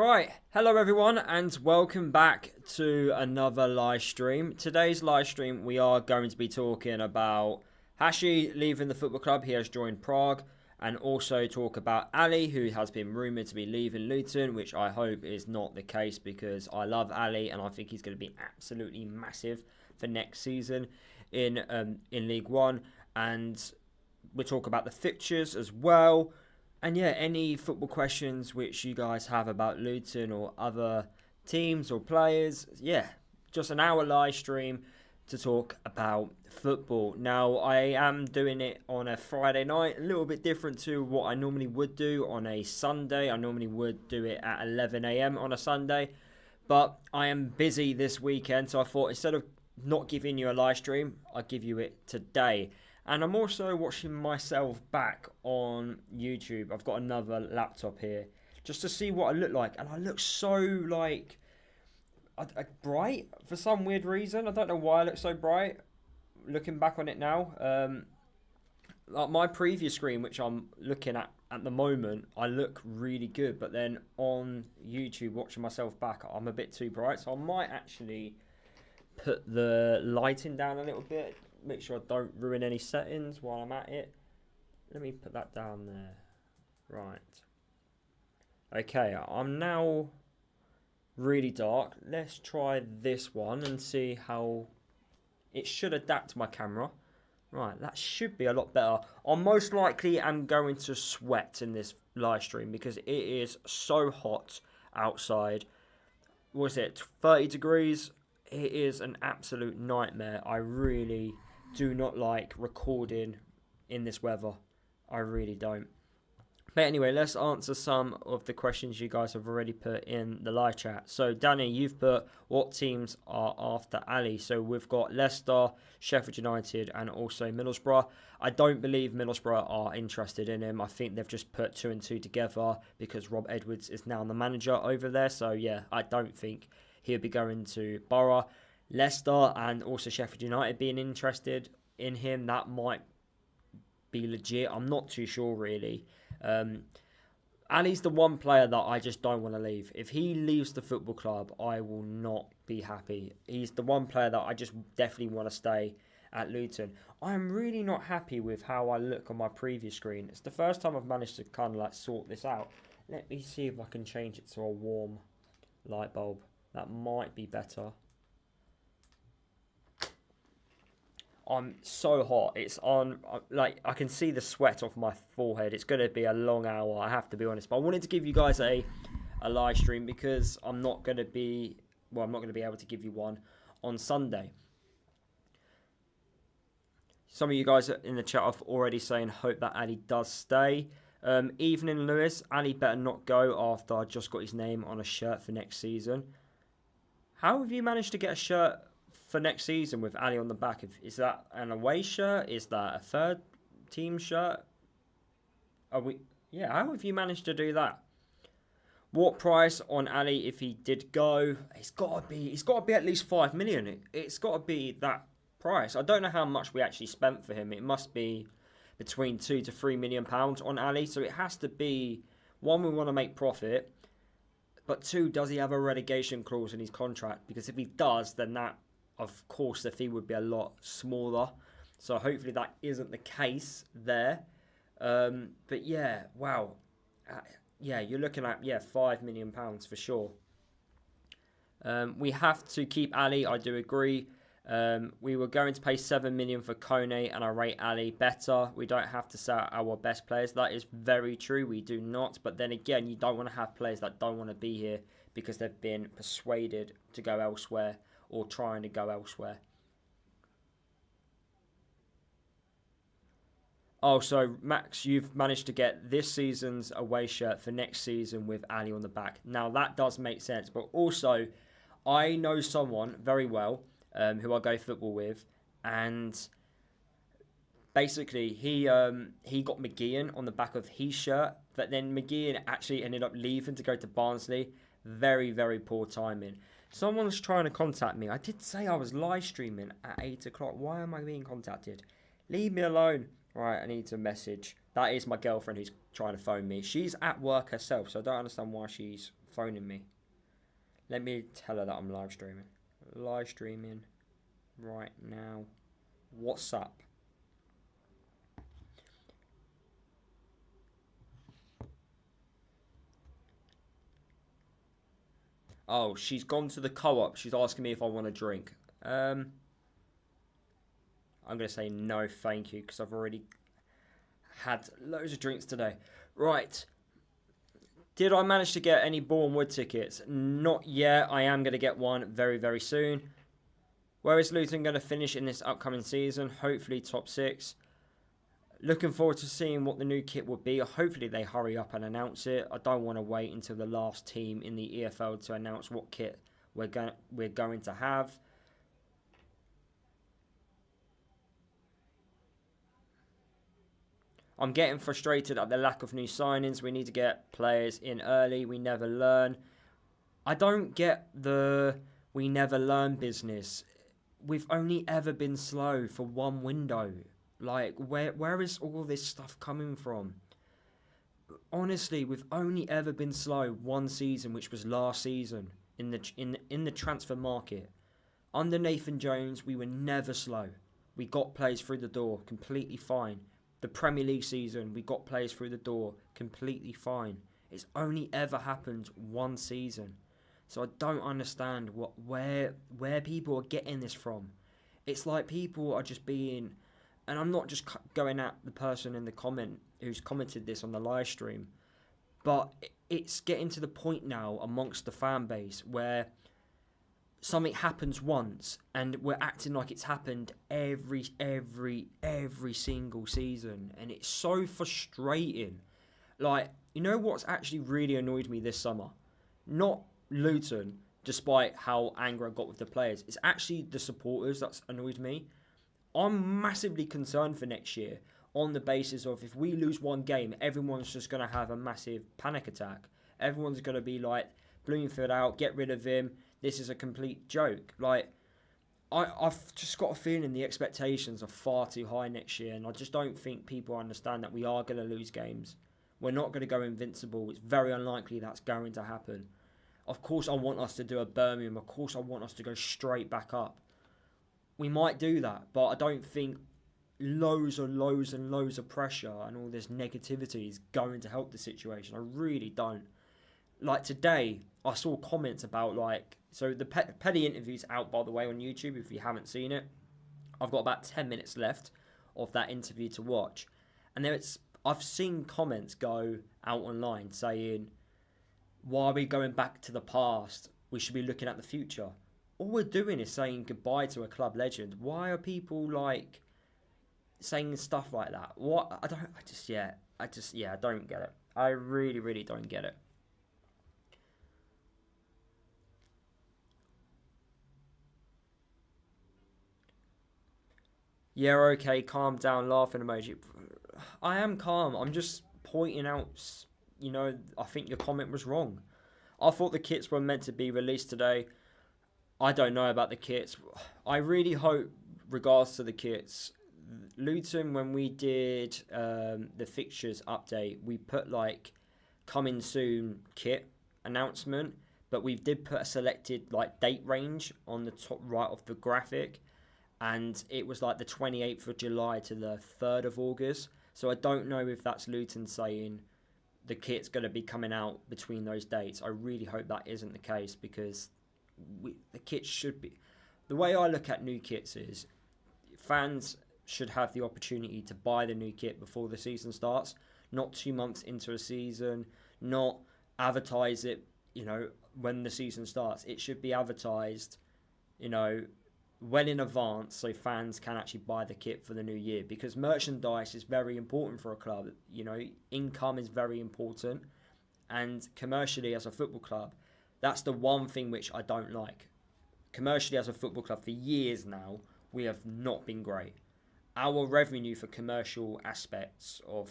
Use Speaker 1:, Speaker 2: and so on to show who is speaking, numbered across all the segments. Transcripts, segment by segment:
Speaker 1: Right, hello everyone and welcome back to another live stream. Today's live stream we are going to be talking about Hashi leaving the football club. He has joined Prague, and also talk about Ali, who has been rumoured to be leaving Luton, which I hope is not the case because I love Ali and I think he's going to be absolutely massive for next season in League One. And we'll talk about the fixtures as well. And yeah, any football questions which you guys have about Luton or other teams or players, yeah, just an hour live stream to talk about football. Now, I am doing it on a Friday night, a little bit different to what I normally would do on a Sunday. I normally would do it at 11 a.m. on a Sunday, but I am busy this weekend, so I thought instead of not giving you a live stream, I'll give you it today. And I'm also watching myself back on YouTube. I've got another laptop here just to see what I look like. And I look so, like, bright for some weird reason. I don't know why I look so bright looking back on it now. Like my previous screen, which I'm looking at the moment, I look really good. But then on YouTube, watching myself back, I'm a bit too bright. So I might actually put the lighting down a little bit. Make sure I don't ruin any settings while I'm at it. Let me put that down there. Right. Okay, I'm now really dark. Let's try this one and see how it should adapt to my camera. Right, that should be a lot better. I most likely am going to sweat in this live stream because it is so hot outside. What is it, 30 degrees? It is an absolute nightmare. I really do not like recording in this weather. I really don't. But anyway, let's answer some of the questions you guys have already put in the live chat. So Danny, you've put what teams are after Ali. So we've got Leicester, Sheffield United and also Middlesbrough. I don't believe Middlesbrough are interested in him. I think they've just put 2 and 2 together because Rob Edwards is now the manager over there. So yeah, I don't think he'll be going to Borough. Leicester and also Sheffield United being interested in him, that might be legit. I'm not too sure really. Ali's the one player that I just don't want to leave. If he leaves the football club, I will not be happy. He's the one player that I just definitely want to stay at Luton. I'm really not happy with how I look on my previous screen. It's the first time I've managed to kind of like sort this out. Let me see if I can change it to a warm light bulb. That might be better. I'm so hot. It's on, like, I can see the sweat off my forehead. It's going to be a long hour, I have to be honest. But I wanted to give you guys a live stream because I'm not going to be able to give you one on Sunday. Some of you guys in the chat are already saying hope that Ali does stay. Evening Lewis, Ali better not go after I just got his name on a shirt for next season. How have you managed to get a shirt for next season with Ali on the back? Is that an away shirt? Is that a third team shirt? How have you managed to do that? What price on Ali if he did go? It's got to be at least 5 million. It's got to be that price. I don't know how much we actually spent for him. It must be between £2 to £3 million on Ali. So it has to be, one, we want to make profit, but two, does he have a relegation clause in his contract? Because if he does, then that, of course, the fee would be a lot smaller. So hopefully that isn't the case there. But yeah, wow. You're looking at, £5 million for sure. We have to keep Ali, I do agree. We were going to pay 7 million for Kone, and I rate Ali better. We don't have to sell our best players. That is very true. We do not. But then again, you don't want to have players that don't want to be here because they've been persuaded to go elsewhere or trying to go elsewhere. Oh, so Max, you've managed to get this season's away shirt for next season with Ali on the back. Now, that does make sense. But also, I know someone very well who I go football with, and basically he got McGeehan on the back of his shirt, but then McGeehan actually ended up leaving to go to Barnsley. Very, very poor timing. Someone's trying to contact me. I did say I was live streaming at 8 o'clock. Why am I being contacted? Leave me alone. Right, I need to message. That is my girlfriend who's trying to phone me. She's at work herself, so I don't understand why she's phoning me. Let me tell her that I'm live streaming. Live streaming right now. What's up? Oh, she's gone to the co-op. She's asking me if I want a drink. I'm going to say no, thank you, because I've already had loads of drinks today. Right. Did I manage to get any Bournemouth tickets? Not yet. I am going to get one very, very soon. Where is Luton going to finish in this upcoming season? Hopefully top 6. Looking forward to seeing what the new kit will be. Hopefully they hurry up and announce it. I don't want to wait until the last team in the EFL to announce what kit we're going to have. I'm getting frustrated at the lack of new signings. We need to get players in early. We never learn. I don't get the we never learn business. We've only ever been slow for one window. Like, where is all this stuff coming from? Honestly, we've only ever been slow one season, which was last season in the transfer market. Under Nathan Jones, we were never slow. We got players through the door completely fine. The Premier League season, we got players through the door completely fine. It's only ever happened one season. So I don't understand where people are getting this from. It's like people are just being, and I'm not just going at the person in the comment who's commented this on the live stream, but it's getting to the point now amongst the fan base where something happens once and we're acting like it's happened every single season, and it's so frustrating. Like, you know what's actually really annoyed me this summer? Not Luton, despite how angry I got with the players. It's actually the supporters that's annoyed me. I'm massively concerned for next year on the basis of if we lose one game, everyone's just going to have a massive panic attack. Everyone's going to be like, Bloomfield out, get rid of him. This is a complete joke. Like, I've just got a feeling the expectations are far too high next year, and I just don't think people understand that we are going to lose games. We're not going to go invincible. It's very unlikely that's going to happen. Of course, I want us to do a Birmingham. Of course, I want us to go straight back up. We might do that, but I don't think loads of pressure and all this negativity is going to help the situation. I really don't. Like today, I saw comments about so the Petty interview's out, by the way, on YouTube if you haven't seen it. I've got about 10 minutes left of that interview to watch. And I've seen comments go out online saying, why are we going back to the past? We should be looking at the future. All we're doing is saying goodbye to a club legend. Why are people saying stuff like that? What? I don't get it. I really don't get it. Yeah, okay, calm down, laughing emoji. I am calm. I'm just pointing out, I think your comment was wrong. I thought the kits were meant to be released today. I don't know about the kits. I really hope, regards to the kits, Luton, when we did the fixtures update, we put coming soon kit announcement, but we did put a selected date range on the top right of the graphic, and it was the 28th of July to the 3rd of August. So I don't know if that's Luton saying the kit's going to be coming out between those dates. I really hope that isn't the case, because the kit should be... The way I look at new kits is fans should have the opportunity to buy the new kit before the season starts, not 2 months into a season, not advertise it, when the season starts. It should be advertised, well in advance, so fans can actually buy the kit for the new year, because merchandise is very important for a club. Income is very important, and commercially as a football club, that's the one thing which I don't like. Commercially as a football club, for years now, we have not been great. Our revenue for commercial aspects of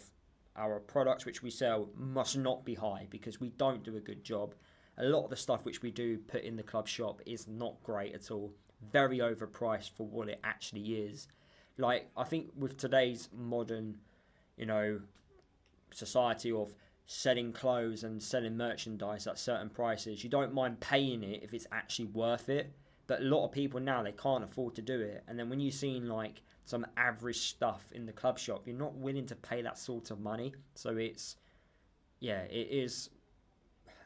Speaker 1: our products which we sell must not be high, because we don't do a good job. A lot of the stuff which we do put in the club shop is not great at all. Very overpriced for what it actually is. Like, I think with today's modern, you know, society of selling clothes and selling merchandise at certain prices, you don't mind paying it if it's actually worth it. But a lot of people now, they can't afford to do it. And then when you've seen like some average stuff in the club shop, you're not willing to pay that sort of money. So it's, yeah, it is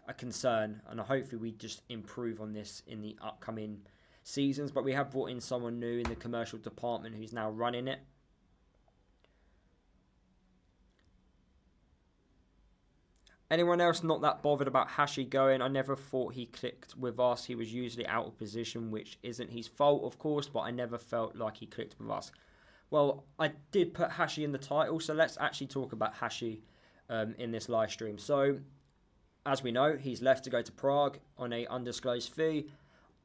Speaker 1: a concern. And hopefully we just improve on this in the upcoming seasons. But we have brought in someone new in the commercial department who's now running it. Anyone else not that bothered about Hashi going? I never thought he clicked with us. He was usually out of position, which isn't his fault, of course, but I never felt like he clicked with us. Well, I did put Hashi in the title, so let's actually talk about Hashi in this live stream. So, as we know, he's left to go to Prague on a undisclosed fee.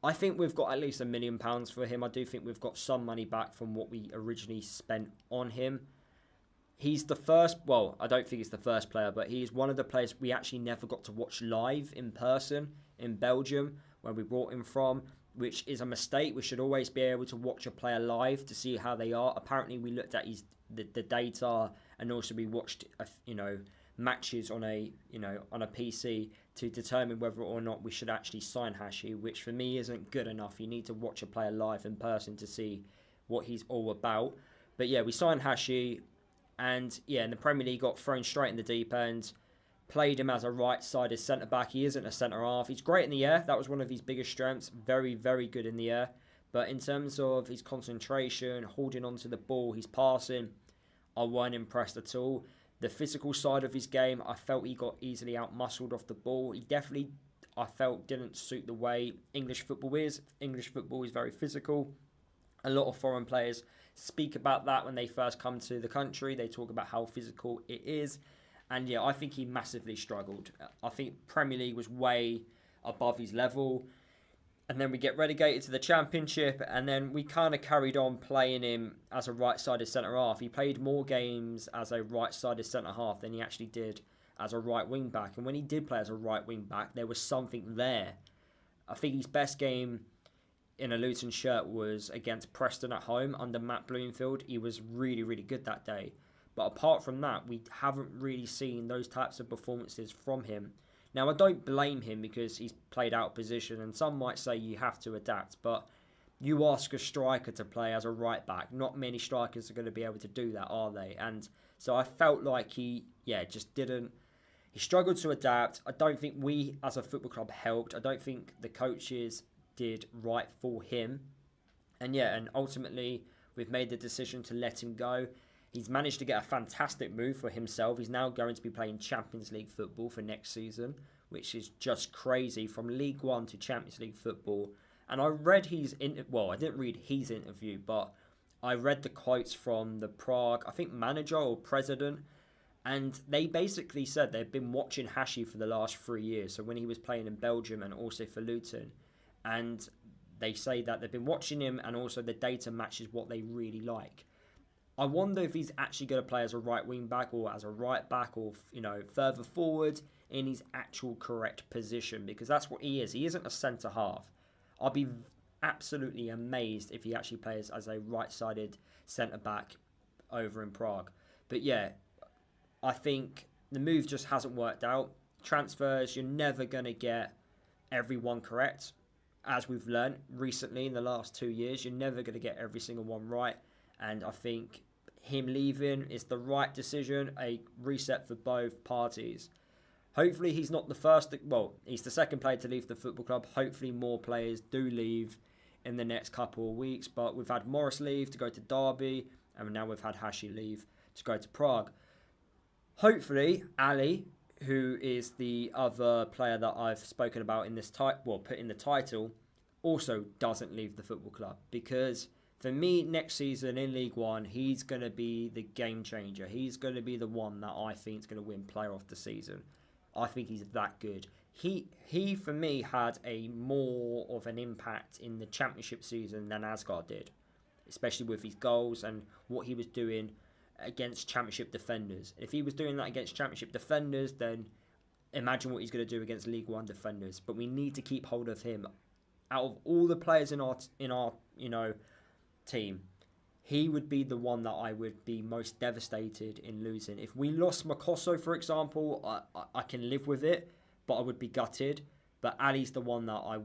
Speaker 1: I think we've got at least £1 million for him. I do think we've got some money back from what we originally spent on him. He's the first, well, I don't think he's the first player, but he's one of the players we actually never got to watch live in person in Belgium, where we brought him from, which is a mistake. We should always be able to watch a player live to see how they are. Apparently, we looked at the data, and also we watched, matches on a PC to determine whether or not we should actually sign Hashi, which for me isn't good enough. You need to watch a player live in person to see what he's all about. But yeah, we signed Hashi. And yeah, in the Premier League, got thrown straight in the deep end. Played him as a right-sided centre-back. He isn't a centre-half. He's great in the air. That was one of his biggest strengths. Very, very good in the air. But in terms of his concentration, holding onto the ball, his passing, I weren't impressed at all. The physical side of his game, I felt he got easily out-muscled off the ball. He definitely, I felt, didn't suit the way English football is. English football is very physical. A lot of foreign players speak about that when they first come to the country. They talk about how physical it is. And yeah, I think he massively struggled. I think Premier League was way above his level. And then we get relegated to the Championship. And then we kind of carried on playing him as a right-sided centre-half. He played more games as a right-sided centre-half than he actually did as a right wing-back. And when he did play as a right wing-back, there was something there. I think his best game in a Luton shirt was against Preston at home under Matt Bloomfield. He was really, really good that day. But apart from that, we haven't really seen those types of performances from him. Now, I don't blame him because he's played out of position, and some might say you have to adapt, but you ask a striker to play as a right back. Not many strikers are going to be able to do that, are they? And so I felt like he struggled to adapt. I don't think we as a football club helped. I don't think the coaches did right for him. And ultimately we've made the decision to let him go. He's managed to get a fantastic move for himself. He's now going to be playing Champions League football for next season, which is just crazy, from League One to Champions League football. And I read I didn't read his interview, but I read the quotes from the Prague, I think manager or president, and they basically said they've been watching Hashi for the last 3 years. So when he was playing in Belgium and also for Luton, and they say that they've been watching him and also the data matches what they really like. I wonder if he's actually going to play as a right wing back or as a right back or, further forward in his actual correct position, because that's what he is. He isn't a centre half. I'll be absolutely amazed if he actually plays as a right-sided centre back over in Prague. But yeah, I think the move just hasn't worked out. Transfers, you're never going to get everyone correct. As we've learned recently in the last 2 years, you're never going to get every single one right. And I think him leaving is the right decision, a reset for both parties. Hopefully he's not the first, he's the second player to leave the football club. Hopefully more players do leave in the next couple of weeks. But we've had Morris leave to go to Derby, and now we've had Hashi leave to go to Prague. Hopefully Ali, who is the other player that I've spoken about in this put in the title, also doesn't leave the football club, because for me, next season in League One, he's going to be the game changer. He's going to be the one that I think is going to win Player of the Season. I think he's that good. He for me, had a more of an impact in the Championship season than Asgard did, especially with his goals and what he was doing against Championship defenders. If he was doing that against Championship defenders, then imagine what he's going to do against League One defenders. But we need to keep hold of him. Out of all the players in our team, he would be the one that I would be most devastated in losing. If we lost Makosso, for example, I can live with it, but I would be gutted. But Ali's the one that I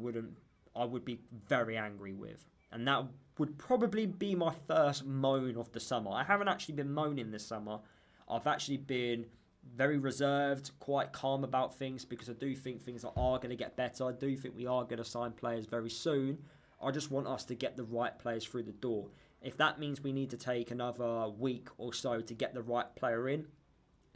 Speaker 1: would be very angry with. And that would probably be my first moan of the summer. I haven't actually been moaning this summer. I've actually been very reserved, quite calm about things, because I do think things are going to get better. I do think we are going to sign players very soon. I just want us to get the right players through the door. If that means we need to take another week or so to get the right player in,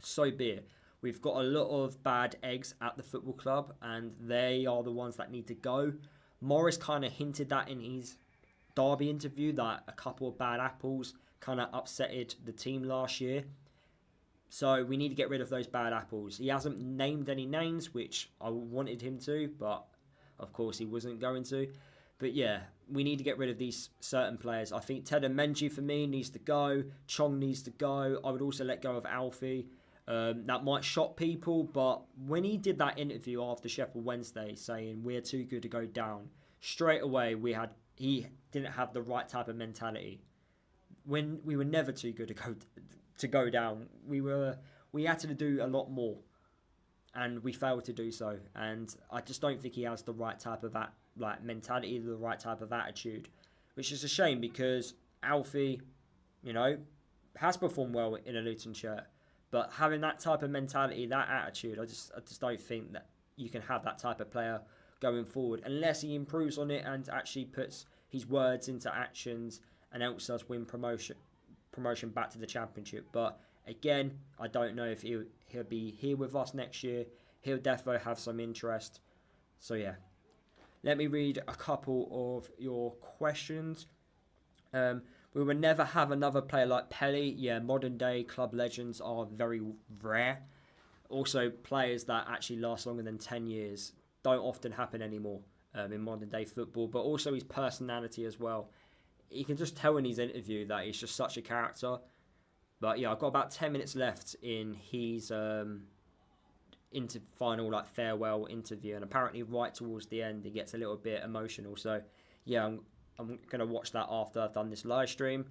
Speaker 1: so be it. We've got a lot of bad eggs at the football club, and they are the ones that need to go. Morris kind of hinted that in his Derby interview, that a couple of bad apples kind of upsetted the team last year. So we need to get rid of those bad apples. He hasn't named any names, which I wanted him to, but of course he wasn't going to. But yeah, we need to get rid of these certain players. I think Ted and Menji for me needs to go. Chong needs to go. I would also let go of Alfie. That might shock people, but when he did that interview after Sheffield Wednesday saying we're too good to go down, straight away he didn't have the right type of mentality. When we were never too good to go down, we had to do a lot more, and we failed to do so. And I just don't think he has the right type of mentality, the right type of attitude, which is a shame because Alfie, has performed well in a Luton shirt. But having that type of mentality, that attitude, I just don't think that you can have that type of player going forward unless he improves on it and actually puts his words into actions and helps us win promotion back to the Championship. But again, I don't know if he'll be here with us next year. He'll definitely have some interest. So yeah, let me read a couple of your questions. We will never have another player like Pelly. Yeah, modern day club legends are very rare. Also, players that actually last longer than 10 years don't often happen anymore in modern day football. But also his personality as well. You can just tell in his interview that he's just such a character. But yeah, I've got about 10 minutes left in his final farewell interview, and apparently right towards the end he gets a little bit emotional. So yeah, I'm going to watch that after I've done this live stream.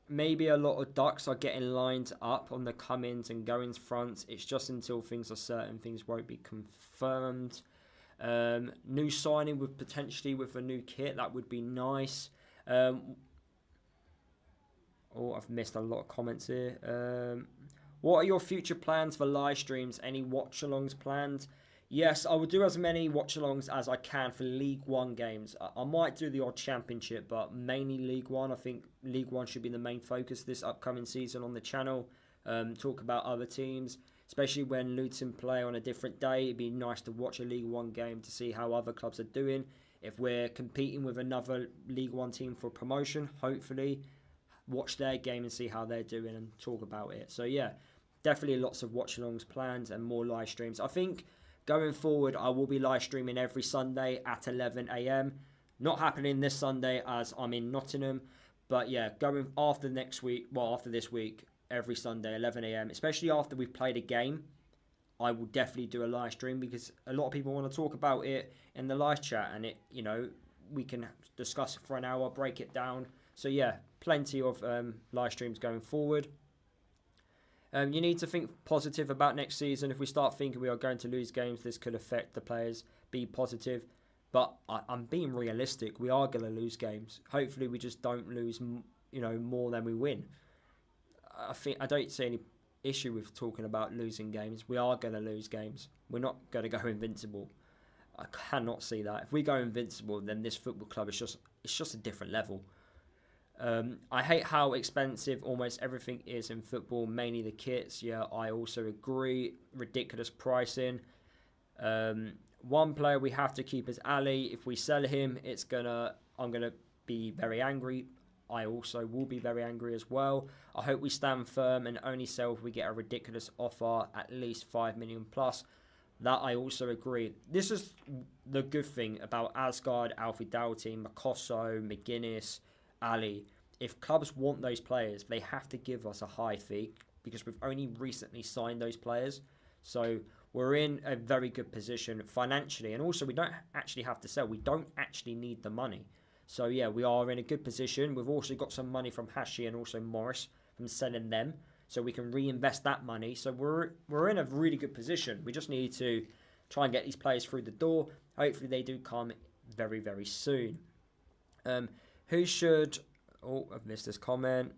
Speaker 1: Maybe a lot of ducks are getting lined up on the come-ins and goings fronts. It's just until things are certain, things won't be confirmed. New signing potentially with a new kit, that would be nice. I've missed a lot of comments here. What are your future plans for live streams? Any watch-alongs planned? Yes, I will do as many watch-alongs as I can for League One games. I might do the odd Championship, but mainly League One. I think League One should be the main focus this upcoming season on the channel. Talk about other teams, especially when Luton play on a different day. It'd be nice to watch a League One game to see how other clubs are doing. If we're competing with another League One team for promotion, hopefully watch their game and see how they're doing and talk about it. So yeah, definitely lots of watch-alongs planned and more live streams. I think going forward, I will be live streaming every Sunday at 11 a.m. Not happening this Sunday as I'm in Nottingham. But yeah, going after this week, every Sunday, 11 a.m. Especially after we've played a game, I will definitely do a live stream because a lot of people want to talk about it in the live chat. And we can discuss it for an hour, break it down. So yeah, plenty of live streams going forward. You need to think positive about next season. If we start thinking we are going to lose games, this could affect the players. Be positive. But I'm being realistic. We are going to lose games. Hopefully we just don't lose, more than we win. I don't see any issue with talking about losing games. We are going to lose games. We're not going to go invincible. I cannot see that. If we go invincible, then this football club is just a different level. I hate how expensive almost everything is in football, mainly the kits. Yeah, I also agree. Ridiculous pricing. One player we have to keep is Ali. If we sell him, I'm gonna be very angry. I also will be very angry as well. I hope we stand firm and only sell if we get a ridiculous offer, at least 5 million plus. That I also agree. This is the good thing about Asgard, Alfie Doughty, Makosso, McGuinness, Ali. If clubs want those players, they have to give us a high fee because we've only recently signed those players. So we're in a very good position financially, and also we don't actually have to sell. We don't actually need the money. So yeah, we are in a good position. We've also got some money from Hashi and also Morris from selling them, so we can reinvest that money. So we're in a really good position. We just need to try and get these players through the door. Hopefully they do come very, very soon. Who should... Oh, I've missed this comment.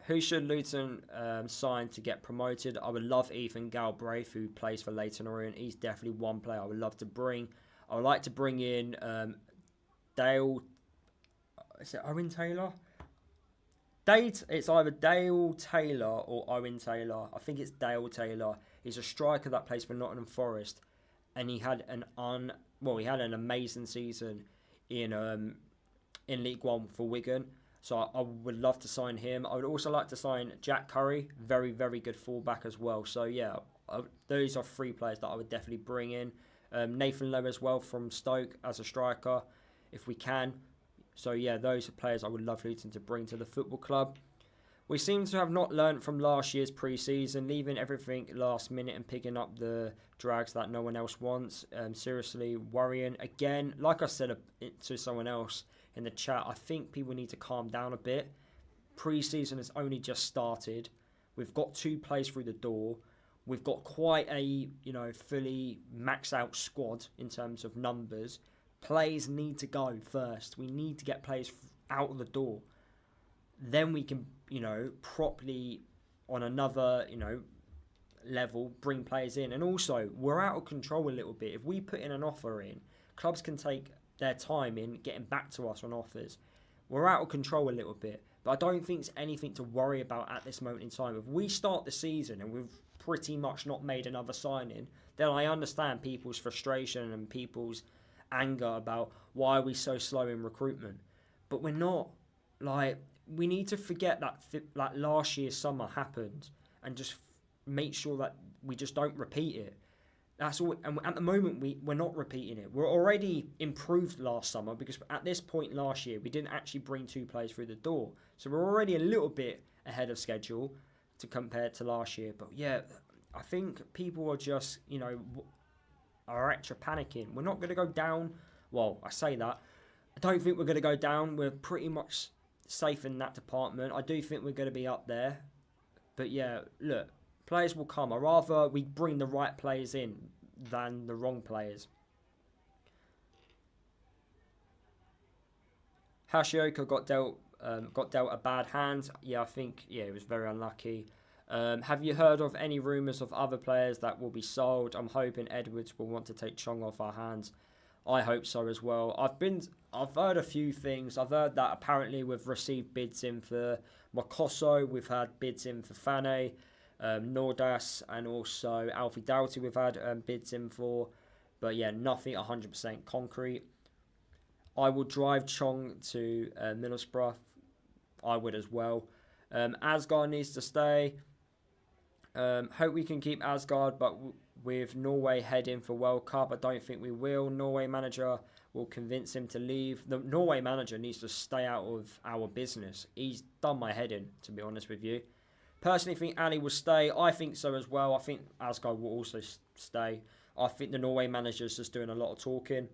Speaker 1: Who should Luton sign to get promoted? I would love Ethan Galbraith, who plays for Leyton Orient. He's definitely one player I would love to bring. I would like to bring in Dale... Is it Owen Taylor? It's either Dale Taylor or Owen Taylor. I think it's Dale Taylor. He's a striker that plays for Nottingham Forest, and he had an amazing season in League One for Wigan. So I would love to sign him. I would also like to sign Jack Curry, very, very good fullback as well. So yeah, those are 3 players that I would definitely bring in. Nathan Lowe as well from Stoke as a striker, if we can. So yeah, those are players I would love Luton to bring to the football club. We seem to have not learnt from last year's pre-season, leaving everything last minute and picking up the drags that no one else wants. Seriously worrying. Again, like I said to someone else in the chat, I think people need to calm down a bit. Pre-season has only just started. We've got 2 players through the door. We've got quite a fully maxed out squad in terms of numbers. Players need to go first. We need to get players out of the door. Then we can, properly on another, level, bring players in. And also, we're out of control a little bit. If we put in an offer in, clubs can take their time in getting back to us on offers. We're out of control a little bit. But I don't think it's anything to worry about at this moment in time. If we start the season and we've pretty much not made another signing, then I understand people's frustration and people's anger about why are we so slow in recruitment. But we're not. We need to forget that last year's summer happened and just make sure that we just don't repeat it. That's all. And at the moment, we're not repeating it. We're already improved last summer because at this point last year, we didn't actually bring 2 players through the door. So we're already a little bit ahead of schedule to compare to last year. But yeah, I think people are just, are extra panicking. We're not going to go down. Well, I say that. I don't think we're going to go down. We're pretty much safe in that department. I do think we're going to be up there. But yeah, look, players will come. I'd rather we bring the right players in than the wrong players. Hashioka got dealt a bad hand. Yeah, I think it was very unlucky. Have you heard of any rumours of other players that will be sold? I'm hoping Edwards will want to take Chong off our hands. I hope so as well. I've heard a few things. I've heard that apparently we've received bids in for Mokoso. We've had bids in for Fane, Nordas, and also Alfie Doughty we've had bids in for. But yeah, nothing 100% concrete. I will drive Chong to Middlesbrough. I would as well. Asgard needs to stay. Hope we can keep Asgard, but with Norway heading for World Cup, I don't think we will. Norway manager will convince him to leave. The Norway manager needs to stay out of our business. He's done my head in, to be honest with you. Personally think Alli will stay. I think so as well. I think Asgard will also stay. I think the Norway manager's just doing a lot of talking.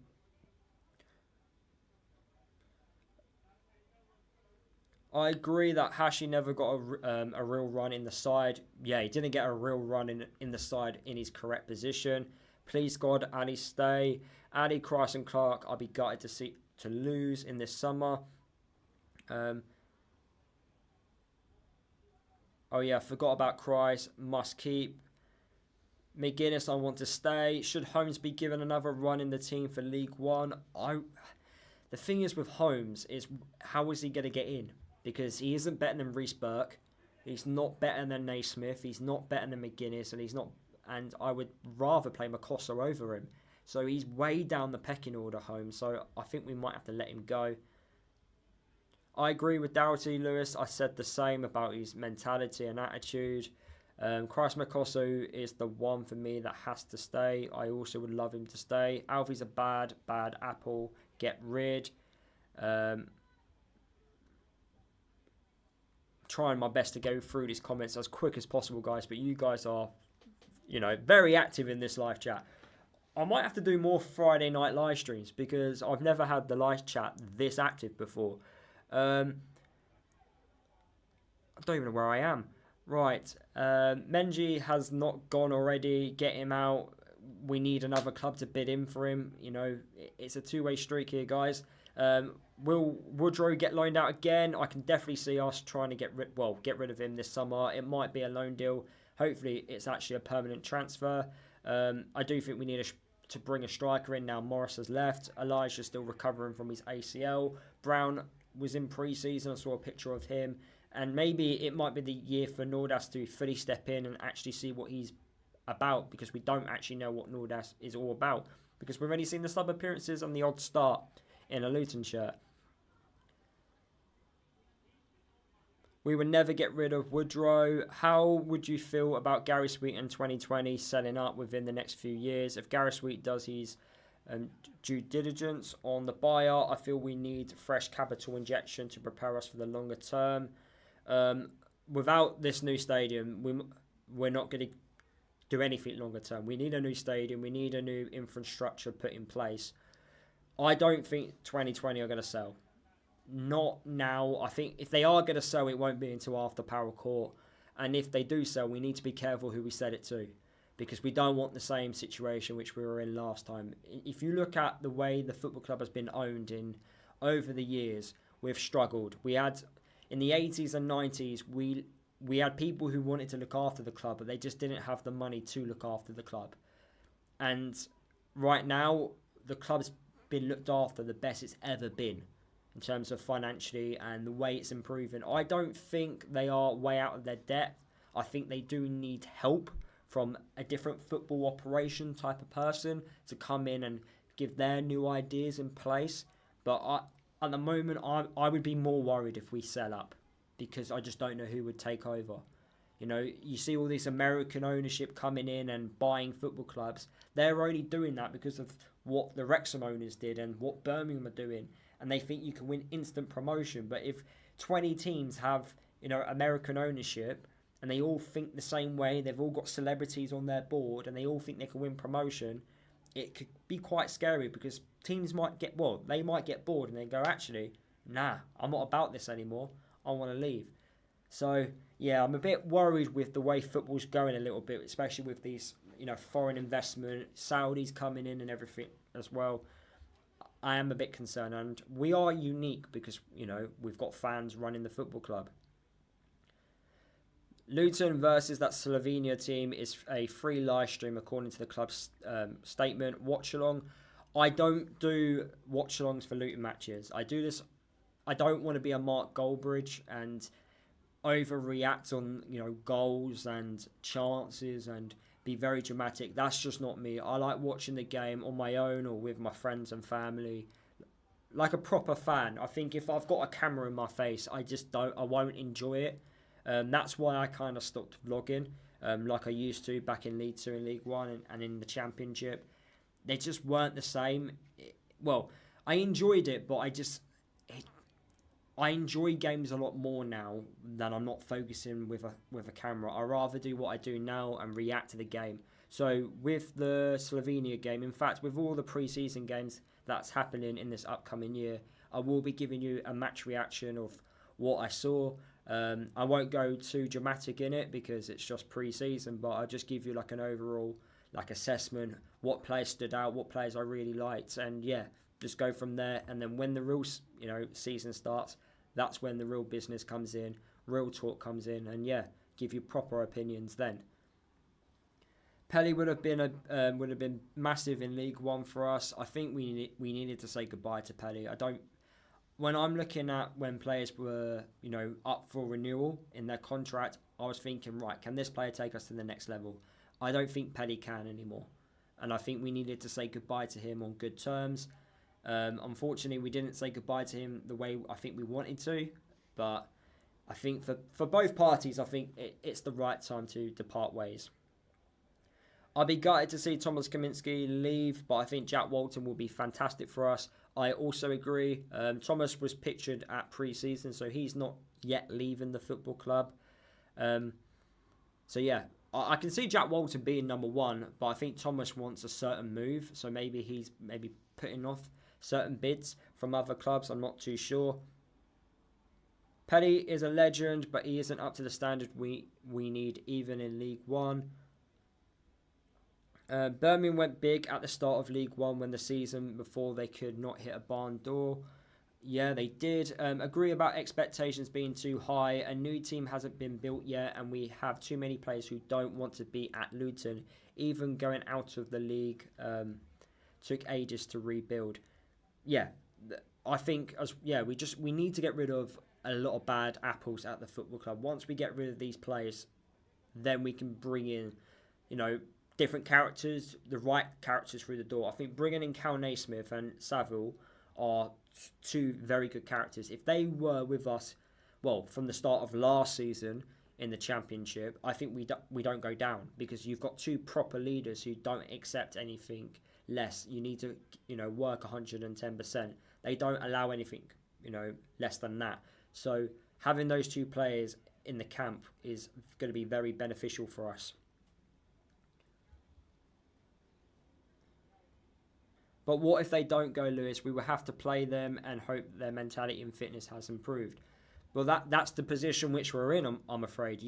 Speaker 1: I agree that Hashi never got a real run in the side. Yeah, he didn't get a real run in the side in his correct position. Please God, Alli stay. Alli, Christ and Clark, I'll be gutted to lose in this summer. Oh yeah, forgot about Christ. Must keep. McGuinness, I want to stay. Should Holmes be given another run in the team for League One? The thing is with Holmes is how is he going to get in? Because he isn't better than Reece Burke. He's not better than Naismith. He's not better than McGuinness. And I would rather play Makossa over him. So he's way down the pecking order, Holmes. So I think we might have to let him go. I agree with Doughty, Lewis. I said the same about his mentality and attitude. Christ Makossa is the one for me that has to stay. I also would love him to stay. Alfie's a bad apple. Get rid. Trying my best to go through these comments as quick as possible, guys, but you guys are very active in this live chat. I might have to do more Friday night live streams because I've never had the live chat this active before. I don't even know where I am. Right, Menji has not gone already. Get him out. We need another club to bid in for him. You know, it's a two-way streak here, guys. Will Woodrow get loaned out again? I can definitely see us trying to get rid of him this summer. It might be a loan deal. Hopefully, it's actually a permanent transfer. I do think we need to bring a striker in now. Morris has left. Elijah's still recovering from his ACL. Brown was in pre-season. I saw a picture of him. And maybe it might be the year for Nordas to fully step in and actually see what he's about, because we don't actually know what Nordas is all about, because we've only seen the sub appearances and the odd start in a Luton shirt. We would never get rid of Woodrow. How would you feel about Gary Sweet in 2020 selling up within the next few years? If Gary Sweet does his due diligence on the buyer, I feel we need fresh capital injection to prepare us for the longer term. Without this new stadium, we're not going to do anything longer term. We need a new stadium. We need a new infrastructure put in place. I don't think 2020 are going to sell. Not now. I think if they are going to sell, it won't be until after Power Court. And if they do sell, we need to be careful who we sell it to, because we don't want the same situation which we were in last time. If you look at the way the football club has been owned over the years, we've struggled. We had, in the 80s and 90s, we had people who wanted to look after the club, but they just didn't have the money to look after the club. And right now, the club's been looked after the best it's ever been in terms of financially and the way it's improving. I don't think they are way out of their depth. I think they do need help from a different football operation type of person to come in and give their new ideas in place. But at the moment, I would be more worried if we sell up, because I just don't know who would take over. You know, you see all this American ownership coming in and buying football clubs. They're only doing that because of what the Wrexham owners did and what Birmingham are doing. And they think you can win instant promotion. But if 20 teams have, you know, American ownership and they all think the same way, they've all got celebrities on their board and they all think they can win promotion, it could be quite scary, because teams might get bored and they go, actually, nah, I'm not about this anymore. I want to leave. So, yeah, I'm a bit worried with the way football's going a little bit, especially with these, you know, foreign investment, Saudis coming in and everything as well. I am a bit concerned, and we are unique because, you know, we've got fans running the football club. Luton versus that Slovenia team is a free live stream according to the club's statement. Watch along. I don't do watch alongs for Luton matches. I do this. I don't want to be a Mark Goldbridge and overreact on, you know, goals and chances and be very dramatic. That's just not me. I like watching the game on my own or with my friends and family, like a proper fan. I think if I've got a camera in my face, I won't enjoy it. That's why I kind of stopped vlogging like I used to back in League 2 and League 1 and in the Championship. They just weren't the same. Well, I enjoyed it, but I enjoy games a lot more now than I'm not focusing with a camera. I rather do what I do now and react to the game. So with the Slovenia game, in fact, with all the pre-season games that's happening in this upcoming year, I will be giving you a match reaction of what I saw. I won't go too dramatic in it because it's just pre-season, but I'll just give you like an overall assessment, what players stood out, what players I really liked, and yeah, just go from there. And then when the real season starts, that's when the real business comes in, real talk comes in, and yeah, give you proper opinions then. Pelly would have been massive in League One for us. I think we needed to say goodbye to Pelly. When I'm looking at when players were, you know, up for renewal in their contract, I was thinking, right, can this player take us to the next level? I don't think Pelly can anymore, and I think we needed to say goodbye to him on good terms. Unfortunately, we didn't say goodbye to him the way I think we wanted to, but I think for both parties, I think it's the right time to depart ways. I'd be gutted to see Thomas Kaminski leave, but I think Jack Walton will be fantastic for us. I also agree. Thomas was pictured at pre-season, so he's not yet leaving the football club. So yeah, I can see Jack Walton being number one, but I think Thomas wants a certain move, so maybe he's putting off certain bids from other clubs. I'm not too sure. Petty is a legend, but he isn't up to the standard we need even in League One. Birmingham went big at the start of League One when the season before they could not hit a barn door. Yeah, they did. Agree about expectations being too high. A new team hasn't been built yet, and we have too many players who don't want to be at Luton. Even going out of the league took ages to rebuild. Yeah, I think we need to get rid of a lot of bad apples at the football club. Once we get rid of these players, then we can bring in, different characters, the right characters through the door. I think bringing in Cal Naismith and Saville are two very good characters. If they were with us, from the start of last season in the Championship, I think we don't go down, because you've got two proper leaders who don't accept anything less. You need to, work 110%. They don't allow anything, less than that. So having those two players in the camp is going to be very beneficial for us. But what if they don't go, Lewis? We will have to play them and hope their mentality and fitness has improved. Well, that's the position which we're in, I'm afraid.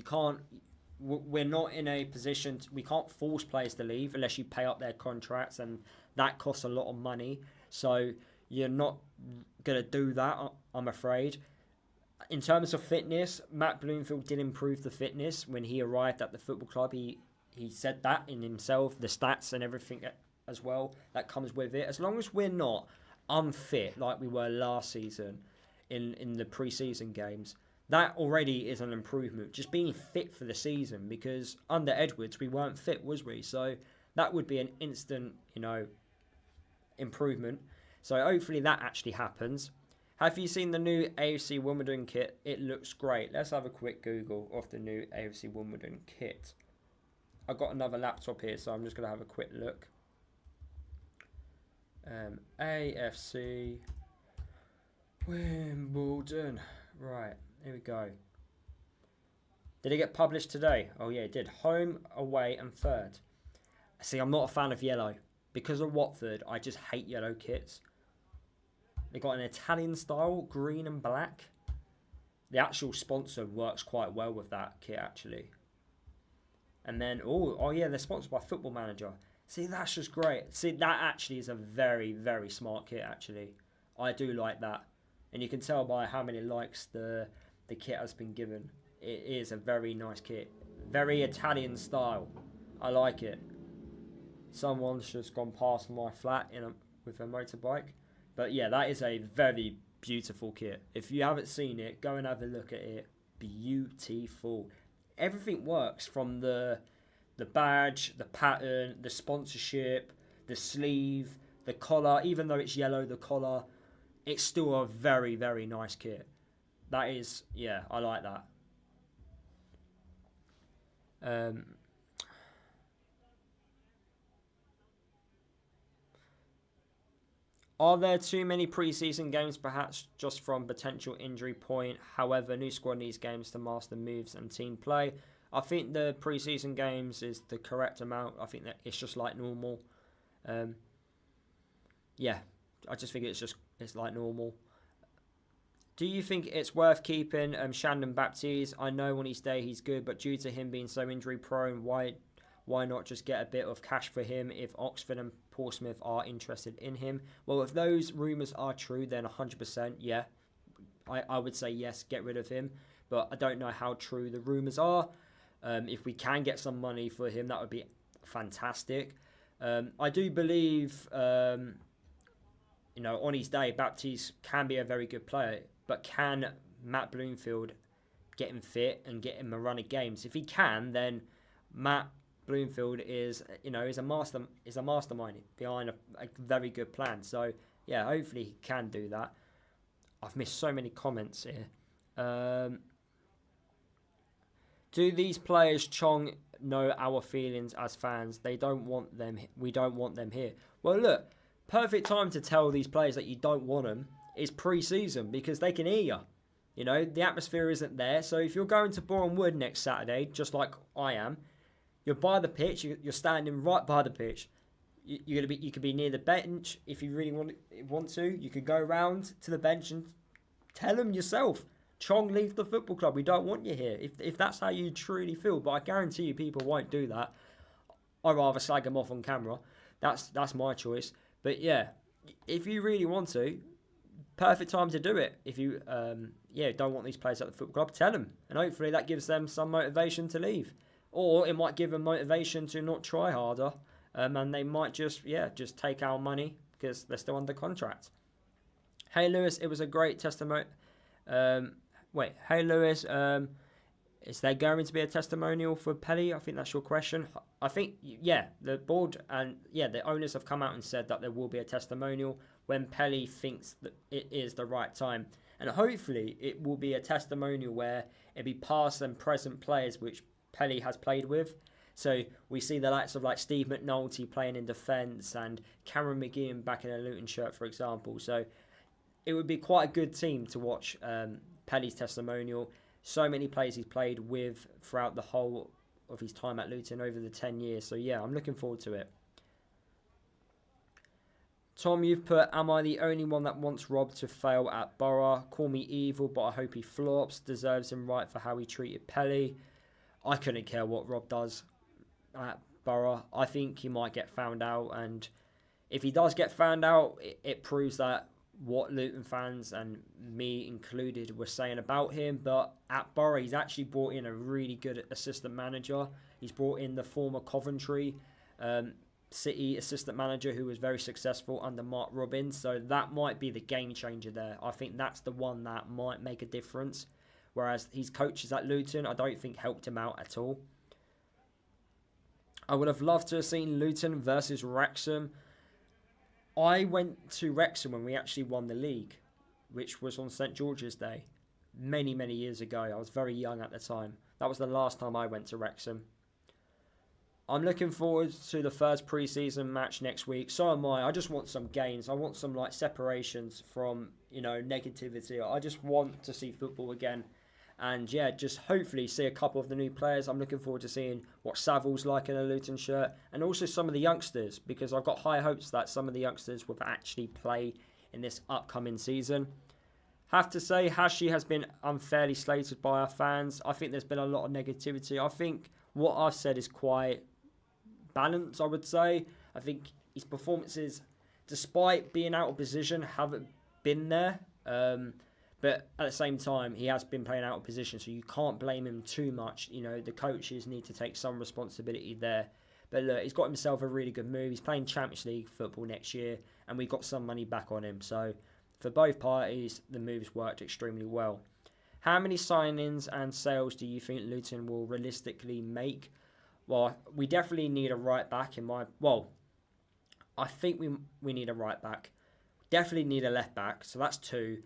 Speaker 1: We're not in a position, we can't force players to leave unless you pay up their contracts, and that costs a lot of money. So you're not going to do that, I'm afraid. In terms of fitness, Matt Bloomfield did improve the fitness when he arrived at the football club. He said that in himself, the stats and everything as well that comes with it. As long as we're not unfit like we were last season in the pre-season games, that already is an improvement. Just being fit for the season, because under Edwards we weren't fit, was we? So that would be an instant, improvement. So hopefully that actually happens. Have you seen the new AFC Wimbledon kit? It looks great. Let's have a quick Google of the new AFC Wimbledon kit. I've got another laptop here, so I'm just going to have a quick look. AFC Wimbledon. Right, here we go. Did it get published today? Oh yeah, it did. Home, away and third. See, I'm not a fan of yellow. Because of Watford, I just hate yellow kits. They got an Italian style, green and black. The actual sponsor works quite well with that kit, actually. And then, oh yeah, they're sponsored by Football Manager. See, that's just great. See, that actually is a very, very smart kit, actually. I do like that. And you can tell by how many likes the kit has been given. It is a very nice kit. Very Italian style. I like it. Someone's just gone past my flat with a motorbike. But yeah, that is a very beautiful kit. If you haven't seen it, go and have a look at it. Beautiful. Everything works, from the badge, the pattern, the sponsorship, the sleeve, the collar. Even though it's yellow, the collar, it's still a very, very nice kit. That is, yeah, I like that. Are there too many pre-season games, perhaps just from potential injury point? However, new squad needs games to master moves and team play. I think the pre-season games is the correct amount. I think that it's just like normal. Yeah, I just think it's like normal. Do you think it's worth keeping Shandon Baptiste? I know on his day he's good, but due to him being so injury prone, why not just get a bit of cash for him if Oxford and Portsmouth are interested in him? Well, if those rumours are true, then 100%, yeah. I would say yes, get rid of him. But I don't know how true the rumours are. If we can get some money for him, that would be fantastic. I do believe, on his day, Baptiste can be a very good player. But can Matt Bloomfield get him fit and get him a run of games? If he can, then Matt Bloomfield is a mastermind behind a very good plan. So yeah, hopefully he can do that. I've missed so many comments here. Do these players Chong know our feelings as fans? We don't want them here. Well, look, perfect time to tell these players that you don't want them is pre-season, because they can hear you. The atmosphere isn't there. So if you're going to Boreham Wood next Saturday, just like I am, You're by the pitch. You're standing right by the pitch. You could be near the bench if you really want to. You could go round to the bench and tell them yourself, Chong, leave the football club. We don't want you here. If that's how you truly feel, but I guarantee you people won't do that. I'd rather slag them off on camera. That's my choice. But yeah, if you really want to, perfect time to do it. If you don't want these players at the football club, tell them, and hopefully that gives them some motivation to leave, or it might give them motivation to not try harder, and they might just take our money because they're still under contract. Hey Lewis, it was a great testimony. Hey Lewis, is there going to be a testimonial for Pelly? I think that's your question. I think, the board and the owners have come out and said that there will be a testimonial when Pelly thinks that it is the right time. And hopefully it will be a testimonial where it be past and present players which Pelly has played with. So we see the likes of like Steve McNulty playing in defence and Cameron McGeehan back in a Luton shirt, for example. So it would be quite a good team to watch Pelly's testimonial. So many players he's played with throughout the whole of his time at Luton over the 10 years. So yeah, I'm looking forward to it. Tom, you've put, am I the only one that wants Rob to fail at Borough? Call me evil, but I hope he flops. Deserves him right for how he treated Pelly. I couldn't care what Rob does at Borough. I think he might get found out, and if he does get found out, it proves that what Luton fans and me included were saying about him. But at Borough, he's actually brought in a really good assistant manager. He's brought in the former Coventry City assistant manager who was very successful under Mark Robbins. So that might be the game changer there. I think that's the one that might make a difference. Whereas his coaches at Luton, I don't think helped him out at all. I would have loved to have seen Luton versus Wrexham. I went to Wrexham when we actually won the league, which was on St George's Day, many, many years ago. I was very young at the time. That was the last time I went to Wrexham. I'm looking forward to the first pre-season match next week. So am I. I just want some gains. I want some separations from, negativity. I just want to see football again. And just hopefully see a couple of the new players. I'm looking forward to seeing what Savills like in a Luton shirt. And also some of the youngsters, because I've got high hopes that some of the youngsters will actually play in this upcoming season. Have to say, Hashi has been unfairly slated by our fans. I think there's been a lot of negativity. I think what I've said is quite balanced, I would say. I think his performances, despite being out of position, haven't been there. But at the same time, he has been playing out of position, so you can't blame him too much. The coaches need to take some responsibility there. But look, he's got himself a really good move. He's playing Champions League football next year, and we got some money back on him. So for both parties, the moves worked extremely well. How many signings and sales do you think Luton will realistically make? Well, we definitely need a right back I think we need a right back. Definitely need a left back, so that's 2.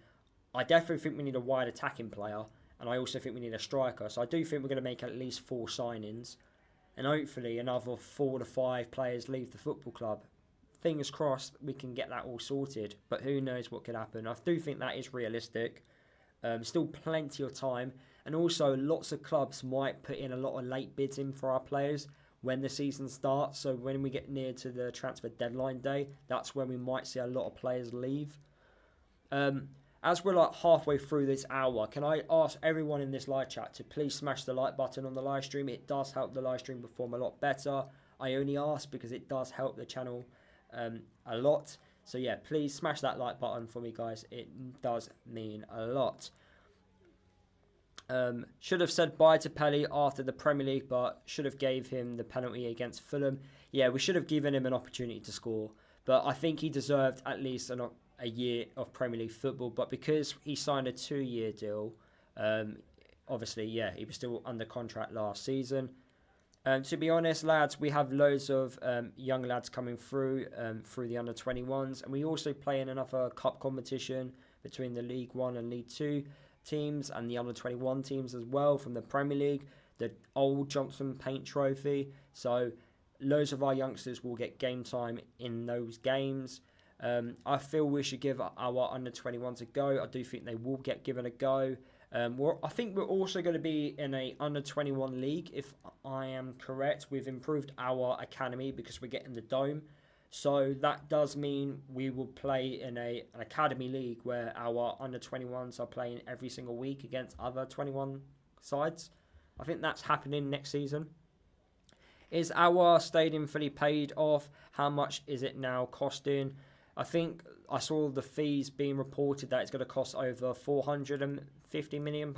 Speaker 1: I definitely think we need a wide attacking player, and I also think we need a striker. So I do think we're going to make at least 4 signings, and hopefully another 4 to 5 players leave the football club. Fingers crossed we can get that all sorted, but who knows what could happen. I do think that is realistic. Still plenty of time, and also lots of clubs might put in a lot of late bids in for our players when the season starts. So when we get near to the transfer deadline day, that's when we might see a lot of players leave. As we're halfway through this hour, can I ask everyone in this live chat to please smash the like button on the live stream? It does help the live stream perform a lot better. I only ask because it does help the channel a lot. So yeah, please smash that like button for me, guys. It does mean a lot. Should have said bye to Pelly after the Premier League, but should have gave him the penalty against Fulham. Yeah, we should have given him an opportunity to score, but I think he deserved at least a year of Premier League football. But because he signed a 2-year deal, obviously, he was still under contract last season. To be honest, lads, we have loads of young lads coming through the under-21s, and we also play in another cup competition between the League One and League Two teams and the under-21 teams as well from the Premier League, the old Johnson Paint Trophy. So loads of our youngsters will get game time in those games. I feel we should give our under-21s a go. I do think they will get given a go. I think we're also going to be in a under-21 league, if I am correct. We've improved our academy because we're getting the dome. So that does mean we will play in an academy league where our under-21s are playing every single week against other 21 sides. I think that's happening next season. Is our stadium fully paid off? How much is it now costing? I think I saw the fees being reported that it's going to cost over £450 million.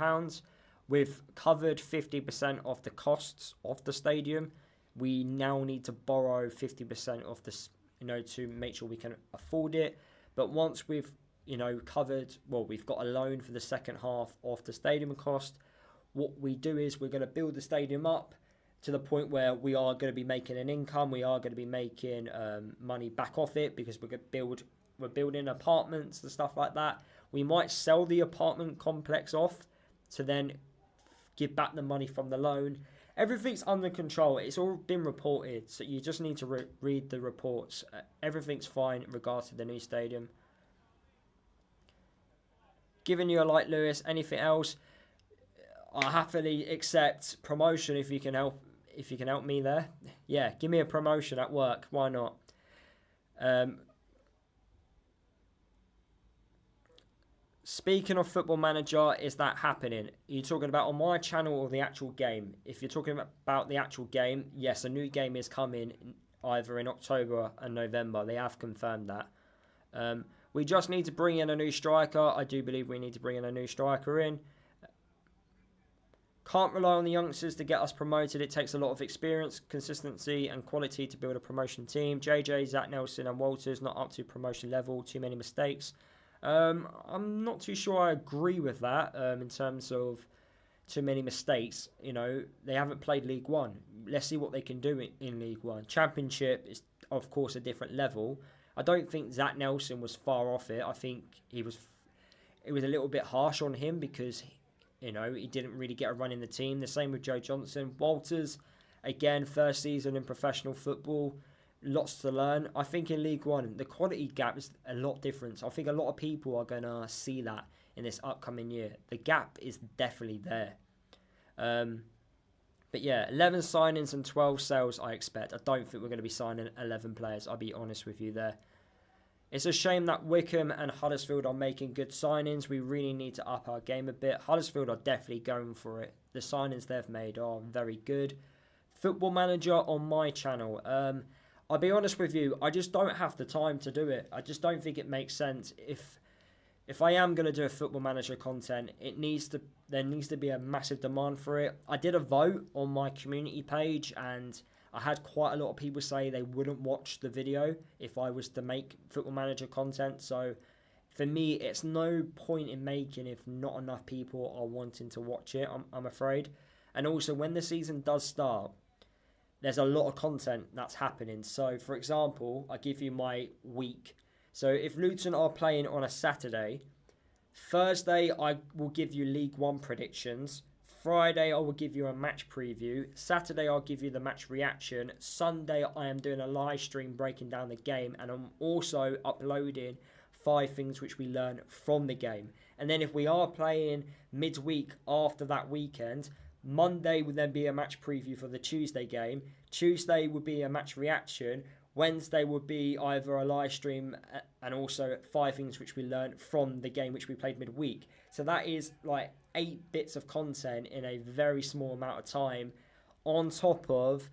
Speaker 1: We've covered 50% of the costs of the stadium. We now need to borrow 50% of this, to make sure we can afford it. But once we've, covered, we've got a loan for the second half of the stadium cost. What we do is we're going to build the stadium up to the point where we are going to be making an income. We are going to be making money back off it because we're building apartments and stuff like that. We might sell the apartment complex off to then give back the money from the loan. Everything's under control. It's all been reported, so you just need to read the reports. Everything's fine in regards to the new stadium. Giving you a like, Lewis. Anything else? I'll happily accept promotion if you can help. If you can help me there, yeah, give me a promotion at work. Why not? Speaking of Football Manager, is that happening? Are you talking about on my channel or the actual game? If you're talking about the actual game, yes, a new game is coming either in October and November. They have confirmed that. We just need to bring in a new striker. I do believe we need to bring in a new striker in. Can't rely on the youngsters to get us promoted. It takes a lot of experience, consistency and quality to build a promotion team. JJ, Zach Nelson and Walters not up to promotion level. Too many mistakes. I'm not too sure I agree with that in terms of too many mistakes. They haven't played League One. Let's see what they can do in League One. Championship is, of course, a different level. I don't think Zach Nelson was far off it. I think it was a little bit harsh on him because he didn't really get a run in the team. The same with Joe Johnson. Walters, again, first season in professional football. Lots to learn. I think in League One, the quality gap is a lot different. I think a lot of people are going to see that in this upcoming year. The gap is definitely there. But yeah, 11 signings and 12 sales I expect. I don't think we're going to be signing 11 players. I'll be honest with you there. It's a shame that Wickham and Huddersfield are making good signings. We really need to up our game a bit. Huddersfield are definitely going for it. The signings they've made are very good. Football Manager on my channel. I'll be honest with you, I just don't have the time to do it. I just don't think it makes sense. If I am going to do a Football Manager content, there needs to be a massive demand for it. I did a vote on my community page and I had quite a lot of people say they wouldn't watch the video if I was to make Football Manager content. So for me, it's no point in making if not enough people are wanting to watch it, I'm afraid. And also, when the season does start, there's a lot of content that's happening. So, for example, I give you my week. So if Luton are playing on a Saturday, Thursday I will give you League One predictions. Friday, I will give you a match preview. Saturday, I'll give you the match reaction. Sunday, I am doing a live stream breaking down the game. And I'm also uploading 5 things which we learn from the game. And then if we are playing midweek after that weekend, Monday would then be a match preview for the Tuesday game. Tuesday would be a match reaction. Wednesday would be either a live stream and also 5 things which we learned from the game which we played midweek. So that is like 8 bits of content in a very small amount of time, on top of,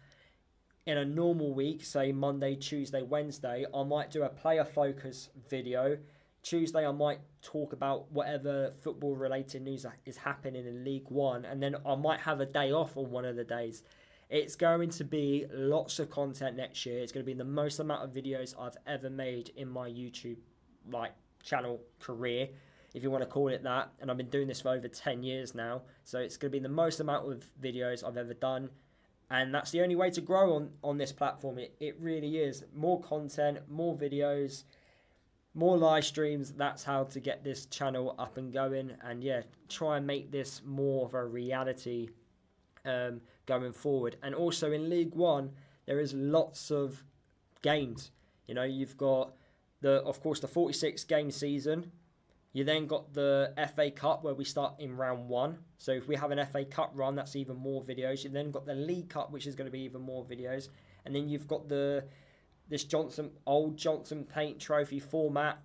Speaker 1: in a normal week, say Monday, Tuesday, Wednesday, I might do a player focus video. Tuesday I might talk about whatever football related news is happening in League One, and then I might have a day off on one of the days. It's going to be lots of content next year. It's going to be the most amount of videos I've ever made in my YouTube channel career, if you want to call it that. And I've been doing this for over 10 years now. So it's going to be the most amount of videos I've ever done. And that's the only way to grow on this platform. It really is. More content, more videos, more live streams. That's how to get this channel up and going. And yeah, try and make this more of a reality going forward. And also in League One, there is lots of games. You've got of course the 46 game season. You then got the FA Cup where we start in round 1. So if we have an FA Cup run, that's even more videos. You then got the League Cup, which is going to be even more videos. And then you've got this old Johnson Paint Trophy format,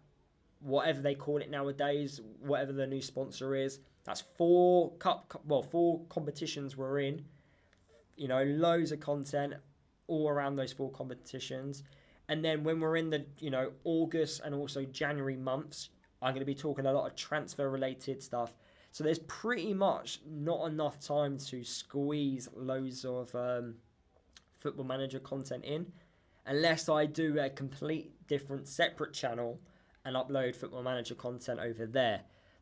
Speaker 1: whatever they call it nowadays, whatever the new sponsor is. That's 4 competitions we're in. Loads of content all around those 4 competitions. And then when we're in the, August and also January months, I'm going to be talking a lot of transfer-related stuff. So there's pretty much not enough time to squeeze loads of Football Manager content in, unless I do a complete different separate channel and upload Football Manager content over there.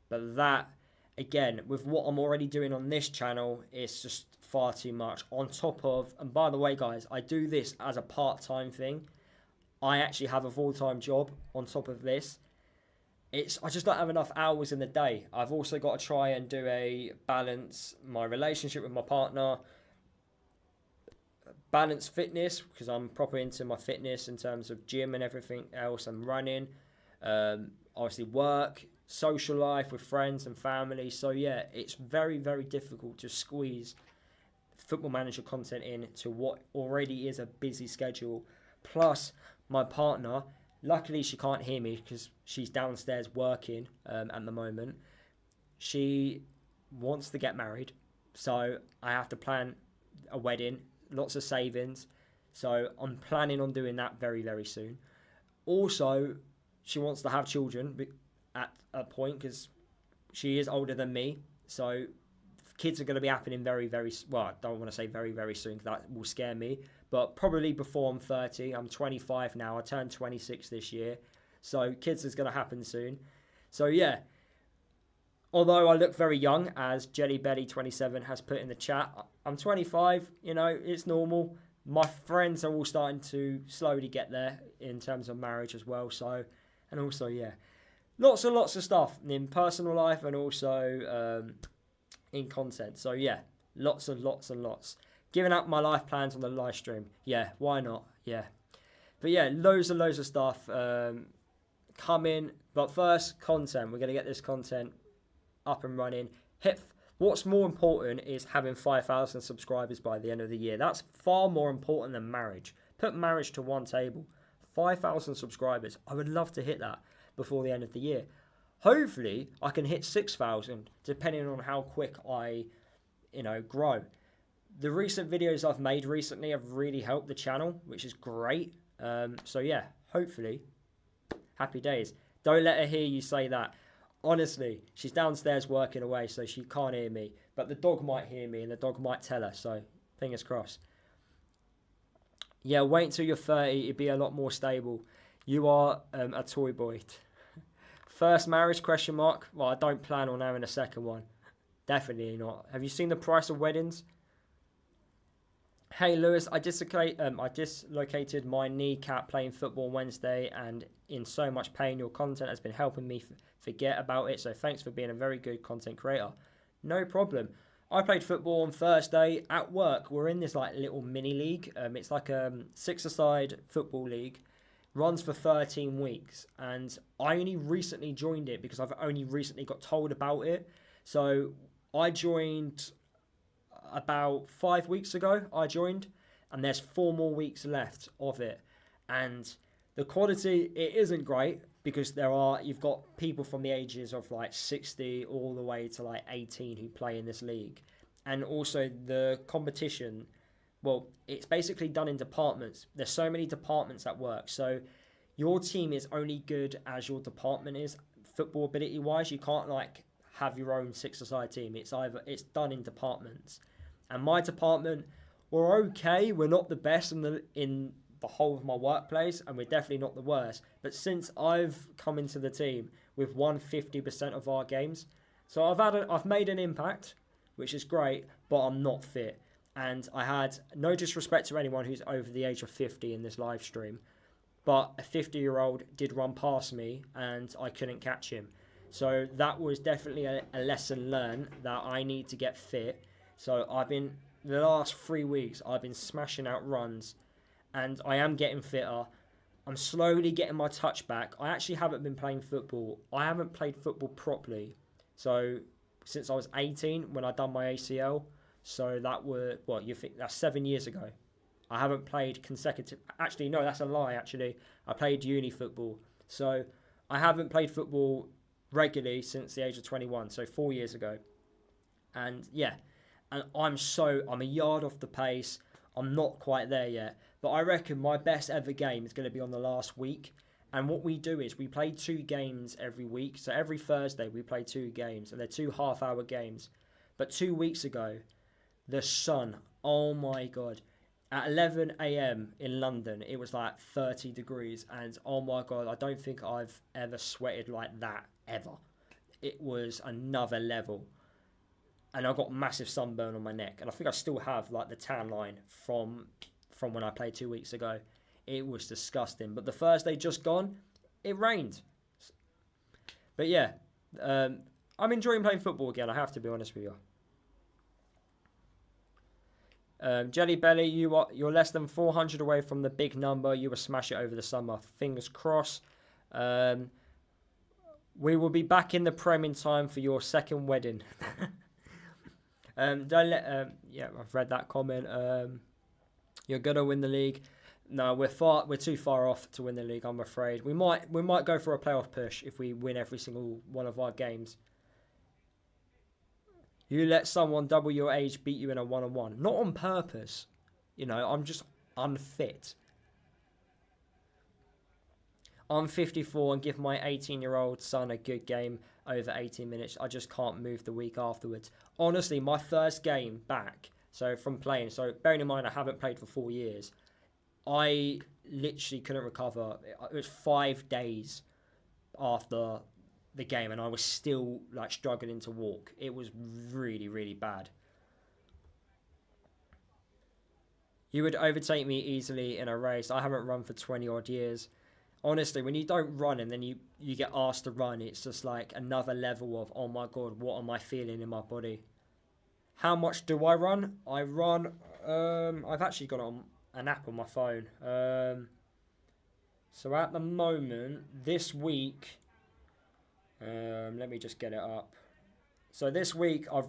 Speaker 1: But that, again, with what I'm already doing on this channel, it's just far too much. On top of, and by the way, guys, I do this as a part-time thing. I actually have a full-time job on top of this. I just don't have enough hours in the day. I've also got to try and balance my relationship with my partner, balance fitness, because I'm proper into my fitness in terms of gym and everything else. I'm running, obviously work, social life with friends and family. So yeah, it's very, very difficult to squeeze Football Manager content in to what already is a busy schedule. Plus, my partner, luckily she can't hear me because she's downstairs working at the moment. She wants to get married, so I have to plan a wedding, lots of savings. So I'm planning on doing that very, very soon. Also, she wants to have children at a point because she is older than me. So kids are going to be happening very, very, well, I don't want to say very, very soon because that will scare me. But probably before I'm 30. I'm 25 now. I turned 26 this year. So kids is going to happen soon. So yeah, although I look very young, as JellyBelly27 has put in the chat, I'm 25. It's normal. My friends are all starting to slowly get there in terms of marriage as well. So, and also, yeah, lots and lots of stuff in personal life and also in content. So yeah, lots and lots and lots. Giving out my life plans on the live stream. Yeah, why not? Yeah. But yeah, loads and loads of stuff coming. But first, content. We're going to get this content up and running. What's more important is having 5,000 subscribers by the end of the year. That's far more important than marriage. Put marriage to one table. 5,000 subscribers. I would love to hit that before the end of the year. Hopefully, I can hit 6,000, depending on how quick I, grow. The recent videos I've made recently have really helped the channel, which is great. So yeah, hopefully, happy days. Don't let her hear you say that. Honestly, she's downstairs working away, so she can't hear me. But the dog might hear me, and the dog might tell her, so fingers crossed. Yeah, wait until you're 30, it'd be a lot more stable. You are a toy boy. First marriage, question mark? Well, I don't plan on having a second one. Definitely not. Have you seen the price of weddings? Hey Lewis, I dislocated my kneecap playing football Wednesday and in so much pain. Your content has been helping me forget about it, so thanks for being a very good content creator. No problem. I played football on Thursday at work. We're in this little mini league. It's like a 6-a-side football league. Runs for 13 weeks, and I only recently joined it because I've only recently got told about it. So I joined about 5 weeks ago. And there's 4 more weeks left of it. And the quality, it isn't great because you've got people from the ages of 60 all the way to 18 who play in this league. And also the competition, well, it's basically done in departments. There's so many departments at work. So your team is only good as your department is, football ability wise. You can't have your own 6-a-side team. It's done in departments. And my department, we're okay. We're not the best in the whole of my workplace, and we're definitely not the worst. But since I've come into the team, we've won 50% of our games. So I've made an impact, which is great, but I'm not fit. And I had no disrespect to anyone who's over the age of 50 in this live stream, but a 50-year-old did run past me and I couldn't catch him. So that was definitely a lesson learned that I need to get fit. So the last 3 weeks, I've been smashing out runs and I am getting fitter. I'm slowly getting my touch back. I actually haven't been playing football. I haven't played football properly. So since I was 18 when I done my ACL. So that were, what, you think that's 7 years ago. I haven't played consecutive. Actually, no, that's a lie, actually. I played uni football. So I haven't played football regularly since the age of 21. So 4 years ago. And yeah, and I'm a yard off the pace. I'm not quite there yet. But I reckon my best ever game is going to be on the last week. And what we do is we play 2 games every week. So every Thursday we play 2 games. And they're 2 half-hour games. But 2 weeks ago, the sun, oh my God. At 11 a.m. in London, it was like 30 degrees. And oh my God, I don't think I've ever sweated like that, ever. It was another level. And I got massive sunburn on my neck. And I think I still have like the tan line from when I played 2 weeks ago. It was disgusting. But the Thursday just gone, it rained. But yeah, I'm enjoying playing football again, I have to be honest with you. Jelly Belly, you're less than 400 away from the big number. You will smash it over the summer. Fingers crossed. We will be back in the Prem in time for your second wedding. Yeah, I've read that comment. You're gonna win the league. No, we're too far off to win the league, I'm afraid. We might go for a playoff push if we win every single one of our games. You let someone double your age beat you in a one-on-one. Not on purpose. You know, I'm just unfit. I'm 54 and give my 18-year-old son a good game over 18 minutes. I just can't move the week afterwards. Honestly, my first game back, so from playing, so bearing in mind I haven't played for 4 years, I literally couldn't recover. It was 5 days after the game and I was still like struggling to walk. It was really, really bad. You would overtake me easily in a race. I haven't run for 20 odd years. Honestly, when you don't run and then you get asked to run, it's just like another level of, oh my God, what am I feeling in my body? How much do I run? I run, I've actually got it on an app on my phone. So at the moment, this week, let me just get it up. So this week I'm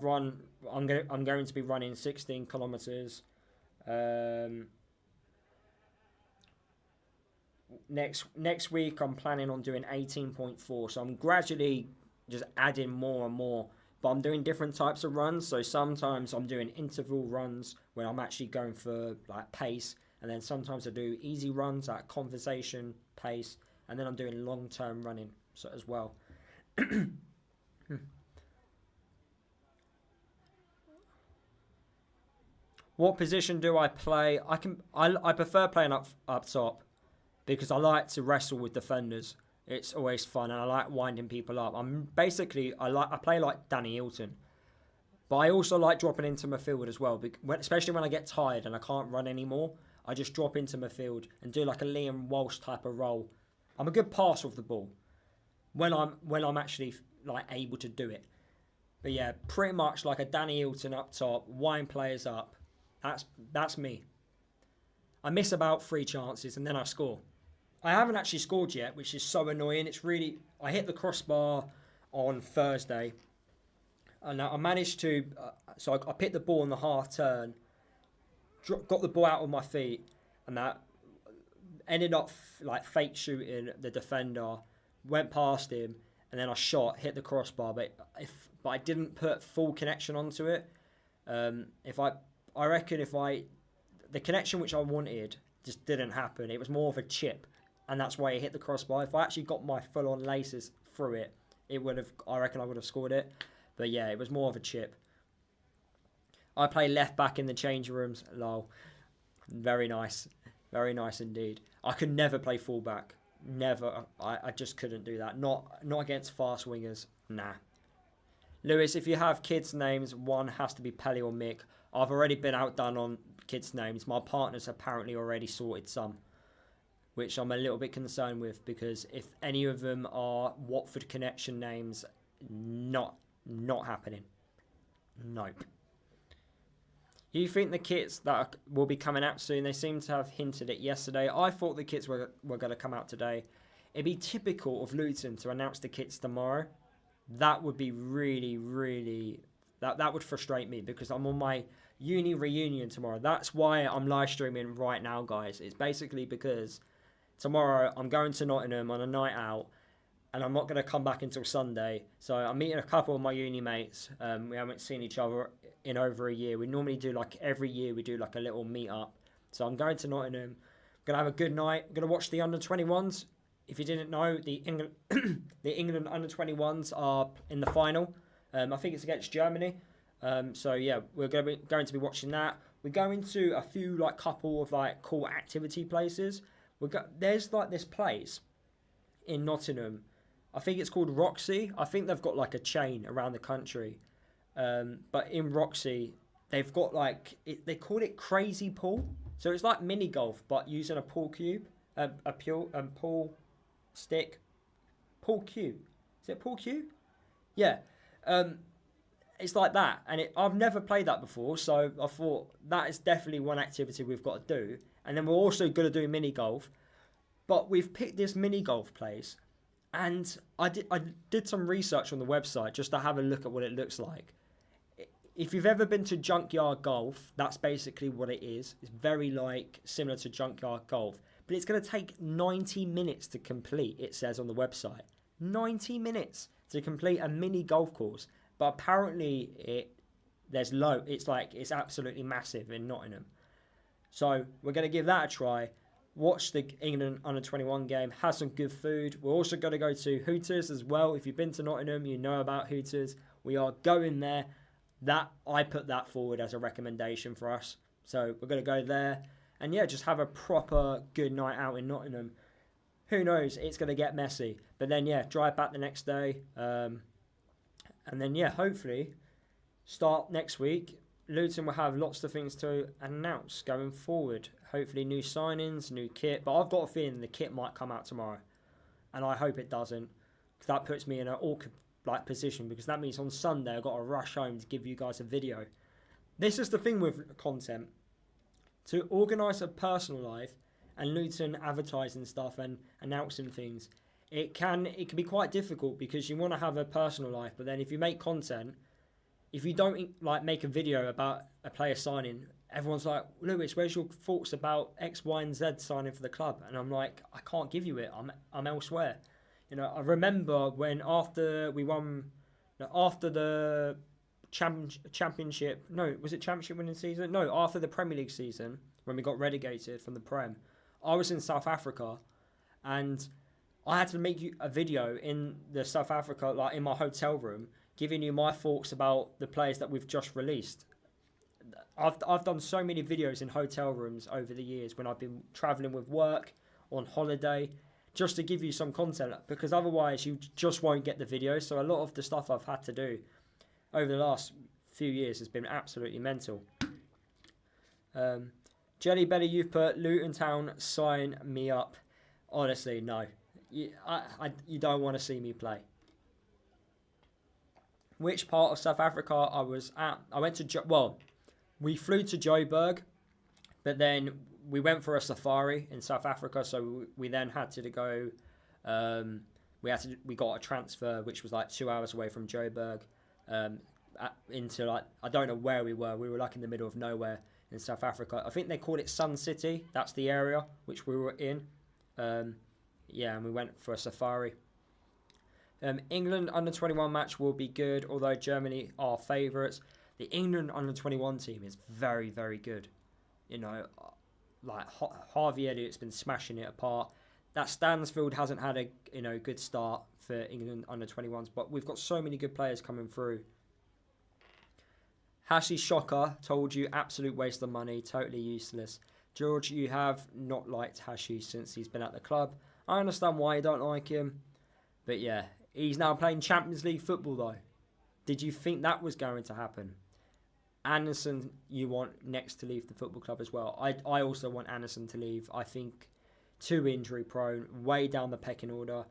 Speaker 1: going to be running 16 kilometers. Next week I'm planning on doing 18.4. So I'm gradually just adding more and more. But I'm doing different types of runs. So sometimes I'm doing interval runs where I'm actually going for like pace, and then sometimes I do easy runs at conversation pace, and then I'm doing long-term running so as well. What position do I play? I prefer playing up top because I like to wrestle with defenders. It's always fun and I like winding people up. I play like Danny Hilton. But I also like dropping into midfield as well, especially when I get tired and I can't run anymore. I just drop into midfield and do like a Liam Walsh type of role. I'm a good passer of the ball when I'm actually like able to do it. But yeah, pretty much like a Danny Hilton up top, wind players up. That's me. I miss about 3 chances and then I score. I haven't actually scored yet, which is so annoying. I hit the crossbar on Thursday, and I managed to. So I picked the ball on the half turn, got the ball out of my feet, and that ended up like fake shooting the defender. Went past him, and then I shot, hit the crossbar, but I didn't put full connection onto it. I reckon the connection which I wanted just didn't happen. It was more of a chip, and that's why it hit the crossbar. If I actually got my full-on laces through it, I reckon I would have scored it. But yeah, it was more of a chip. I play left back in the changing rooms. Lol. Very nice. Very nice indeed. I could never play fullback. Never. I just couldn't do that. Not against fast wingers. Nah. Lewis, if you have kids' names, one has to be Pelly or Mick. I've already been outdone on kids' names. My partner's apparently already sorted some, which I'm a little bit concerned with, because if any of them are Watford connection names, not happening. Nope. You think the kits that will be coming out soon? They seem to have hinted it yesterday. I thought the kits were going to come out today. It'd be typical of Luton to announce the kits tomorrow. That would be really, really... That would frustrate me because I'm on my uni reunion tomorrow. That's why I'm live streaming right now, guys. It's basically because tomorrow I'm going to Nottingham on a night out and I'm not going to come back until Sunday. So I'm meeting a couple of my uni mates. We haven't seen each other in over a year. We normally do like every year we do like a little meet up. So I'm going to Nottingham. I'm going to have a good night. I'm going to watch the under-21s. If you didn't know, the England under-21s are in the final. I think it's against Germany. So yeah, we're going to be watching that. We're going to a few couple of cool activity places. There's this place in Nottingham. I think it's called Roxy. I think they've got a chain around the country. But in Roxy, they've got they call it Crazy Pool. So it's like mini golf, but using a pool cube, pool stick, pool cue. Is it pool cue? Yeah. It's like that, and I've never played that before, so I thought that is definitely one activity we've got to do. And then we're also going to do mini golf, but we've picked this mini golf place, and I did some research on the website just to have a look at what it looks like. If you've ever been to Junkyard Golf, that's basically what it is. It's very similar to Junkyard Golf, but it's going to take 90 minutes to complete, it says on the website. 90 minutes to complete a mini golf course, but apparently it's absolutely massive in Nottingham. So we're going to give that a try. Watch the England under-21 game, have some good food. We're also going to go to Hooters as well. If you've been to Nottingham, you know about Hooters. We are going there. I put that forward as a recommendation for us. So we're going to go there. And yeah, just have a proper good night out in Nottingham. Who knows? It's going to get messy. But then, yeah, drive back the next day. And then, yeah, hopefully, start next week. Luton will have lots of things to announce going forward. Hopefully, new signings, new kit. But I've got a feeling the kit might come out tomorrow. And I hope it doesn't. Because that puts me in an awkward position. Because that means on Sunday, I've got to rush home to give you guys a video. This is the thing with content. To organise a personal life and Luton advertising stuff and announcing things, it can be quite difficult because you want to have a personal life, but then if you make content, if you don't make a video about a player signing, everyone's like, Lewis, where's your thoughts about X, Y, and Z signing for the club? And I'm like, I can't give you it. I'm elsewhere. I remember when after the championship, no, was it championship winning season? No, after the Premier League season, when we got relegated from the Prem, I was in South Africa, and I had to make you a video in the South Africa, in my hotel room, giving you my thoughts about the players that we've just released. I've done so many videos in hotel rooms over the years when I've been travelling with work, on holiday, just to give you some content, because otherwise you just won't get the video. So a lot of the stuff I've had to do over the last few years has been absolutely mental. Jelly Belly, you've put Luton Town, sign me up. Honestly, no. You don't want to see me play. Which part of South Africa I was at? I went to... we flew to Joburg, but then we went for a safari in South Africa, so we then had to go... we got a transfer, which was 2 hours away from Joburg, into I don't know where we were. We were in the middle of nowhere in South Africa. I think they called it Sun City. That's the area which we were in. And we went for a safari. England under-21 match will be good, although Germany are favourites. The England under-21 team is very, very good. Harvey Elliott's been smashing it apart. That Stansfield hasn't had a good start for England under-21s, but we've got so many good players coming through. Hashi Shocker told you, absolute waste of money, totally useless. George, you have not liked Hashi since he's been at the club. I understand why you don't like him, but yeah, he's now playing Champions League football though. Did you think that was going to happen? Anderson, you want next to leave the football club as well. I also want Anderson to leave. I think too injury prone, way down the pecking order.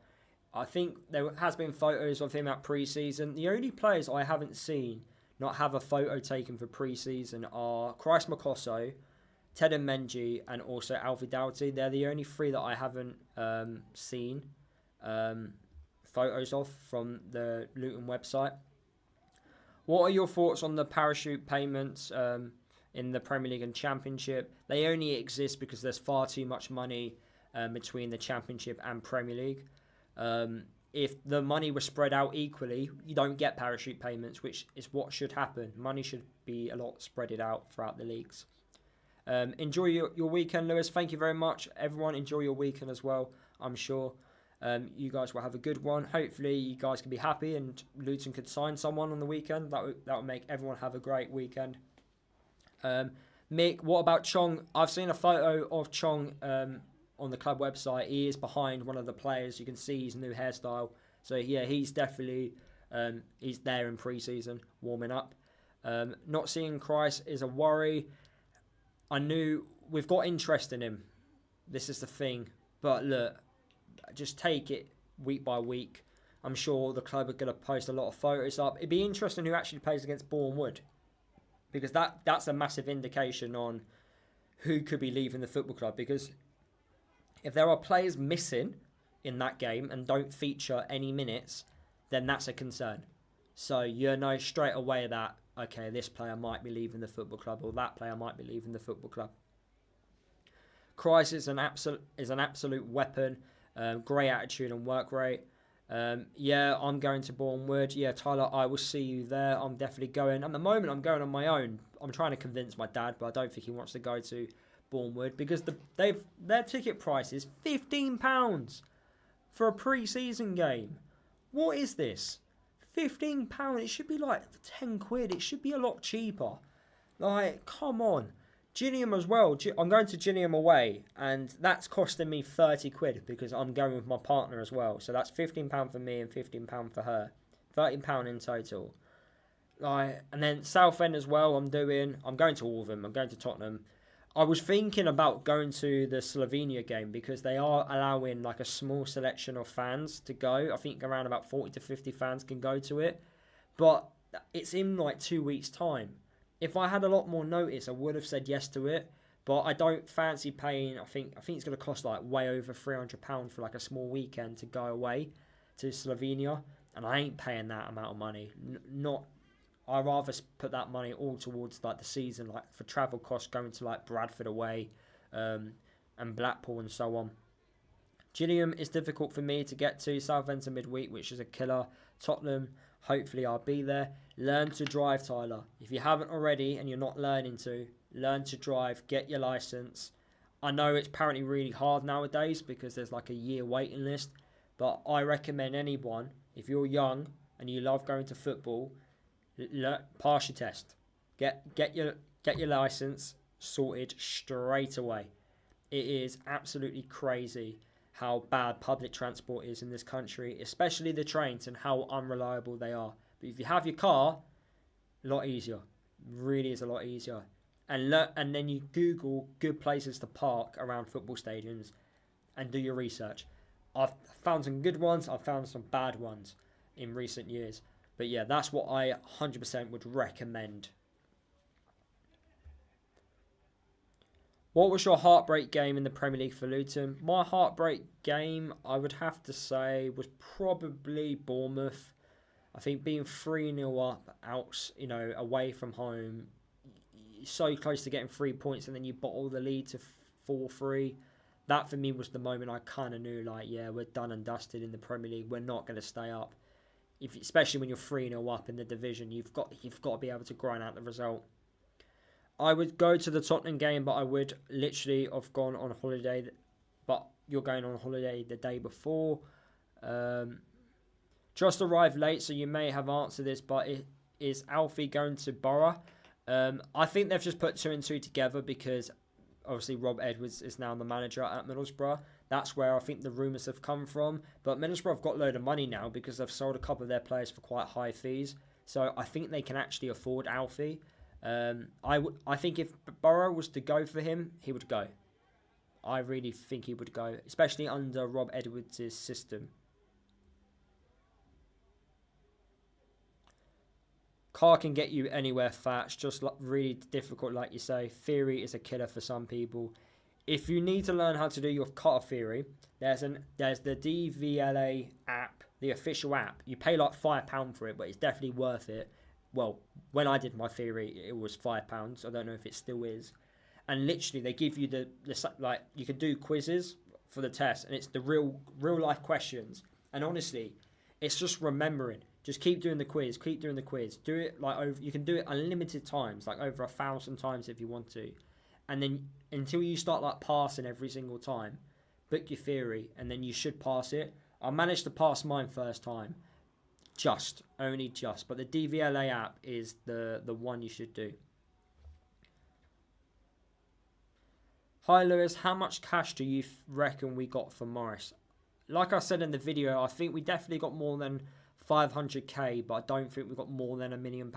Speaker 1: I think there has been photos of him at pre-season. The only players I haven't seen not have a photo taken for pre-season are Christ Makosso, Ted and Menji, and also Alfie Doughty. They're the only 3 that I haven't seen photos of from the Luton website. What are your thoughts on the parachute payments in the Premier League and Championship? They only exist because there's far too much money between the Championship and Premier League. If the money was spread out equally, you don't get parachute payments, which is what should happen. Money should be a lot spreaded out throughout the leagues. Enjoy your weekend, Lewis. Thank you very much. Everyone, enjoy your weekend as well. I'm sure you guys will have a good one. Hopefully, you guys can be happy and Luton could sign someone on the weekend. That would make everyone have a great weekend. Mick, what about Chong? I've seen a photo of Chong on the club website. He is behind one of the players. You can see his new hairstyle. So yeah, he's definitely he's there in pre-season warming up. Not seeing Christ is a worry. I knew we've got interest in him. This is the thing. But look, just take it week by week. I'm sure the club are going to post a lot of photos up. It'd be interesting who actually plays against Bournemouth, because that's a massive indication on who could be leaving the football club. Because if there are players missing in that game and don't feature any minutes, then that's a concern. So you know straight away that, okay, this player might be leaving the football club, or that player might be leaving the football club. Christ is an absolute weapon. Great attitude and work rate. Yeah, I'm going to Bournemouth. Yeah, Tyler, I will see you there. I'm definitely going. At the moment, I'm going on my own. I'm trying to convince my dad, but I don't think he wants to go to Bournemouth because their ticket price is £15 for a pre-season game. What is this? £15? It should be like 10 quid. It should be a lot cheaper. Like, come on. Gillingham as well. I'm going to Gillingham away, and that's costing me 30 quid because I'm going with my partner as well. So that's £15 for me and £15 for her. £13 in total. Like, and then Southend as well. I'm going to all of them. I'm going to Tottenham. I was thinking about going to the Slovenia game because they are allowing like a small selection of fans to go. I think around about 40 to 50 fans can go to it. But it's in like 2 weeks' time. If I had a lot more notice, I would have said yes to it. But I don't fancy paying. I think it's going to cost like way over £300 for like a small weekend to go away to Slovenia, and I ain't paying that amount of money. I'd rather put that money all towards like the season, like for travel costs going to like Bradford away, and Blackpool and so on. Gillingham is difficult for me to get to. Southend's a midweek, which is a killer. Tottenham, hopefully I'll be there. Learn to drive, Tyler. If you haven't already and you're not learn to drive, get your license. I know it's apparently really hard nowadays because there's like a year waiting list, but I recommend anyone, if you're young and you love going to football, pass your test. Get your license sorted straight away. It is absolutely crazy how bad public transport is in this country, especially the trains, and how unreliable they are. But if you have your car, a lot easier. Really is a lot easier. And then you Google good places to park around football stadiums and do your research. I've found some good ones. I've found some bad ones in recent years. But yeah, that's what I 100% would recommend. What was your heartbreak game in the Premier League for Luton? My heartbreak game, I would have to say, was probably Bournemouth. I think being 3-0 up, away from home, so close to getting 3 points, and then you bottle the lead to 4-3. That for me was the moment I kind of knew, like, yeah, we're done and dusted in the Premier League. We're not going to stay up. Especially when you're 3-0 up in the division, you've got to be able to grind out the result. I would go to the Tottenham game, but I would literally have gone on holiday. But you're going on holiday the day before. Just arrived late, so you may have answered this, but is Alfie going to Borough? I think they've just put 2 and 2 together because obviously Rob Edwards is now the manager at Middlesbrough. That's where I think the rumours have come from. But Middlesbrough have got a load of money now because they've sold a couple of their players for quite high fees. So I think they can actually afford Alfie. I think if Borough was to go for him, he would go. I really think he would go, especially under Rob Edwards' system. Car can get you anywhere fast, just like really difficult, like you say. Theory is a killer for some people. If you need to learn how to do your car theory, there's the DVLA app, the official app. You pay like £5 for it, but it's definitely worth it. Well, when I did my theory, it was £5. I don't know if it still is. And literally, they give you the like, you can do quizzes for the test, and it's the real life questions. And honestly, it's just remembering. Just keep doing the quiz. Keep doing the quiz. Do it like over. You can do it unlimited times, like over 1,000 times if you want to, and then until you start like passing every single time, book your theory, and then you should pass it. I managed to pass mine first time, only just. But the DVLA app is the one you should do. Hi Lewis, how much cash do you reckon we got for Morris? Like I said in the video, I think we definitely got more than 500k, but I don't think we got more than £1 million.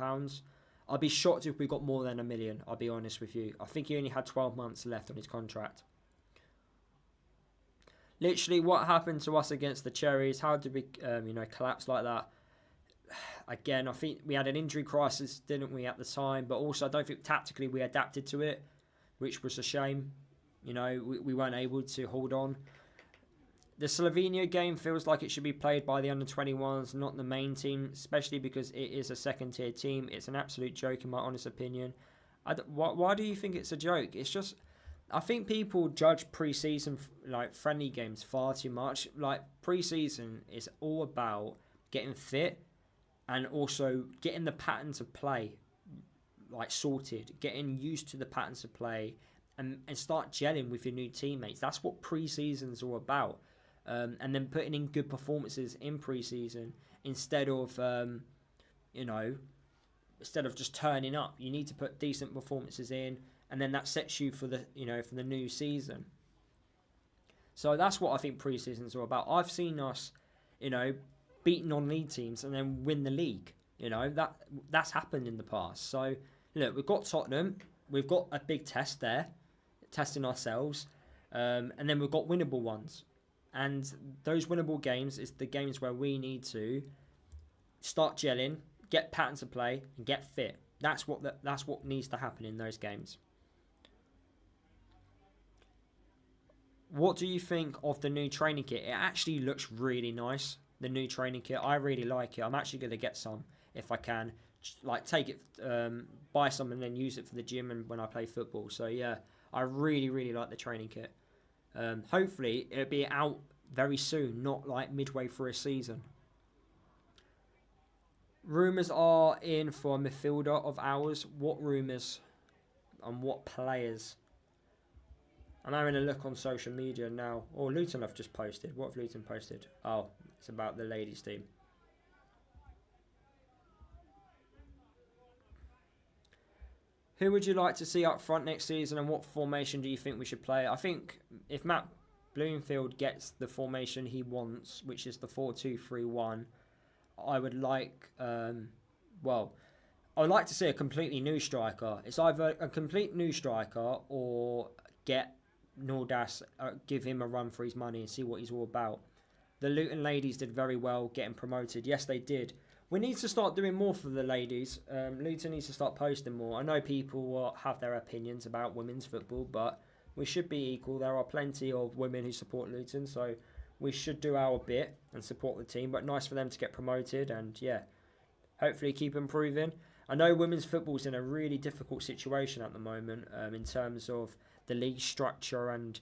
Speaker 1: I'd be shocked if we got more than £1 million, I'll be honest with you. I think he only had 12 months left on his contract. Literally, what happened to us against the Cherries? How did we collapse like that? Again, I think we had an injury crisis, didn't we, at the time? But also, I don't think tactically we adapted to it, which was a shame. You know, we weren't able to hold on. The Slovenia game feels like it should be played by the under-21s, not the main team, especially because it is a second-tier team. It's an absolute joke, in my honest opinion. Why do you think it's a joke? It's just, I think people judge pre-season like friendly games far too much. Like, pre-season is all about getting fit and also getting the patterns of play like sorted, getting used to the patterns of play, and start gelling with your new teammates. That's what pre-season's all about. And then putting in good performances in pre-season instead of just turning up. You need to put decent performances in, and then that sets you for the new season. So that's what I think pre-season's all about. I've seen us, beat non-league teams and then win the league. That's happened in the past. So look, we've got Tottenham. We've got a big test there, testing ourselves, and then we've got winnable ones. And those winnable games is the games where we need to start gelling, get patterns of play, and get fit. That's what needs to happen in those games. What do you think of the new training kit? It actually looks really nice, the new training kit. I really like it. I'm actually going to get some if I can. Like, take it, buy some and then use it for the gym and when I play football. So yeah, I really, really like the training kit. Hopefully it'll be out very soon, not like midway through a season. Rumours are in for a midfielder of ours. What rumours and what players? I'm having a look on social media now. Oh, Luton have just posted. What have Luton posted? Oh, it's about the ladies team. Who would you like to see up front next season, and what formation do you think we should play? I think if Matt Bloomfield gets the formation he wants, which is the 4-2-3-1, I would like, I would like to see a completely new striker. It's either a complete new striker or get Nordas, give him a run for his money and see what he's all about. The Luton Ladies did very well getting promoted. Yes, they did. We need to start doing more for the ladies. Luton needs to start posting more. I know people will have their opinions about women's football, but we should be equal. There are plenty of women who support Luton, so we should do our bit and support the team. But nice for them to get promoted and, yeah, hopefully keep improving. I know women's football is in a really difficult situation at the moment in terms of the league structure, and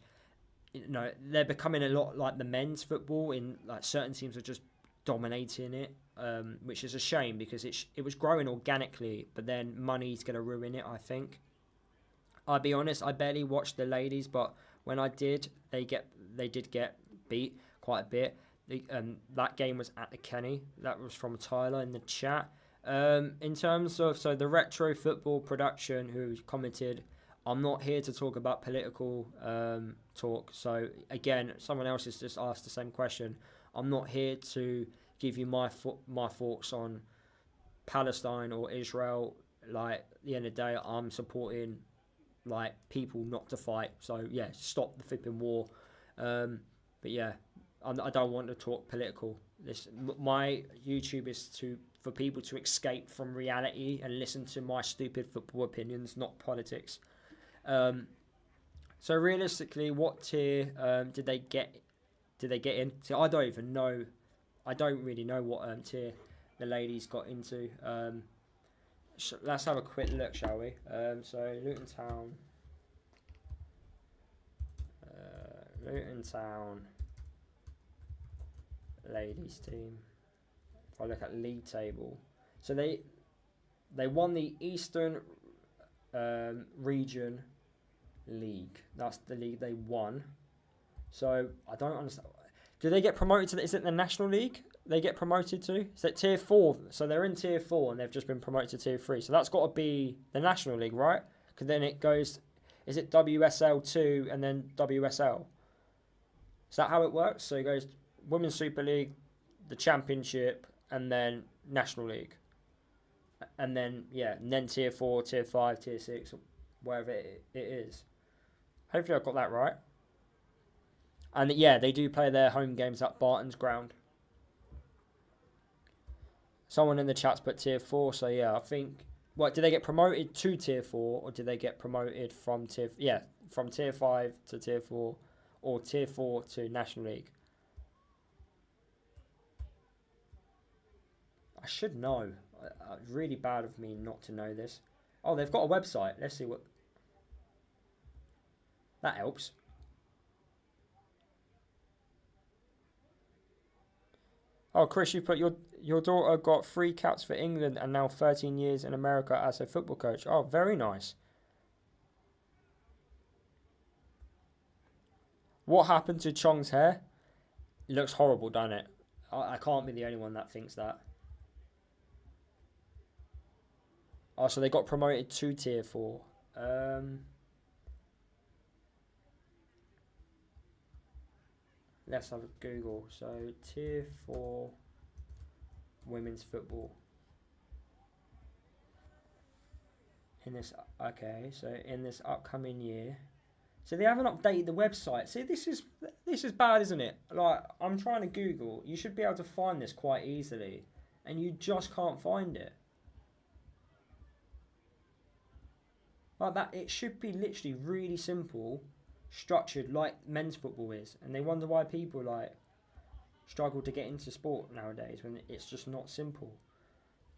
Speaker 1: they're becoming a lot like the men's football. In like certain teams are just dominating it, which is a shame because it was growing organically, but then money's going to ruin it, I think. I'll be honest, I barely watched the ladies, but when I did, they did get beat quite a bit. That game was at the Kenny. That was from Tyler in the chat. In terms of the retro football production who commented, I'm not here to talk about political talk. So again, someone else has just asked the same question. I'm not here to give you my thoughts on Palestine or Israel. Like, at the end of the day, I'm supporting like people not to fight. So yeah, stop the flipping war. But yeah, I don't want to talk political. My YouTube is to for people to escape from reality and listen to my stupid football opinions, not politics. So realistically, what tier did they get in? So I don't even know. I don't really know what tier the ladies got into. Let's have a quick look, shall we? So Luton Town. Luton Town ladies team. If I look at league table, so they won the Eastern Region League. That's the league they won. So I don't understand. Do they get promoted to? Is it the National League? They get promoted to? Is it Tier 4? So they're in Tier 4 and they've just been promoted to Tier 3. So that's got to be the National League, right? Because then it goes. Is it WSL 2 and then WSL? Is that how it works? So it goes Women's Super League, the Championship, and then National League. And then, and then Tier 4, Tier 5, Tier 6, wherever it is. Hopefully I got that right. And they do play their home games at Barton's Ground. Someone in the chat's put Tier 4, so I think... What, did they get promoted to Tier 4, or did they get promoted from from Tier 5 to Tier 4, or Tier 4 to National League? I should know. Really bad of me not to know this. Oh, they've got a website. Let's see what... That helps. Oh, Chris, you put your daughter got 3 caps for England and now 13 years in America as a football coach. Oh, very nice. What happened to Chong's hair? It looks horrible, doesn't it? I can't be the only one that thinks that. Oh, so they got promoted to Tier 4. Let's have a Google. So, Tier 4 women's football. In this upcoming year. So they haven't updated the website. See, this is bad, isn't it? Like, I'm trying to Google. You should be able to find this quite easily, and you just can't find it. Like that, it should be literally really simple, structured like men's football is, and they wonder why people like struggle to get into sport nowadays when it's just not simple.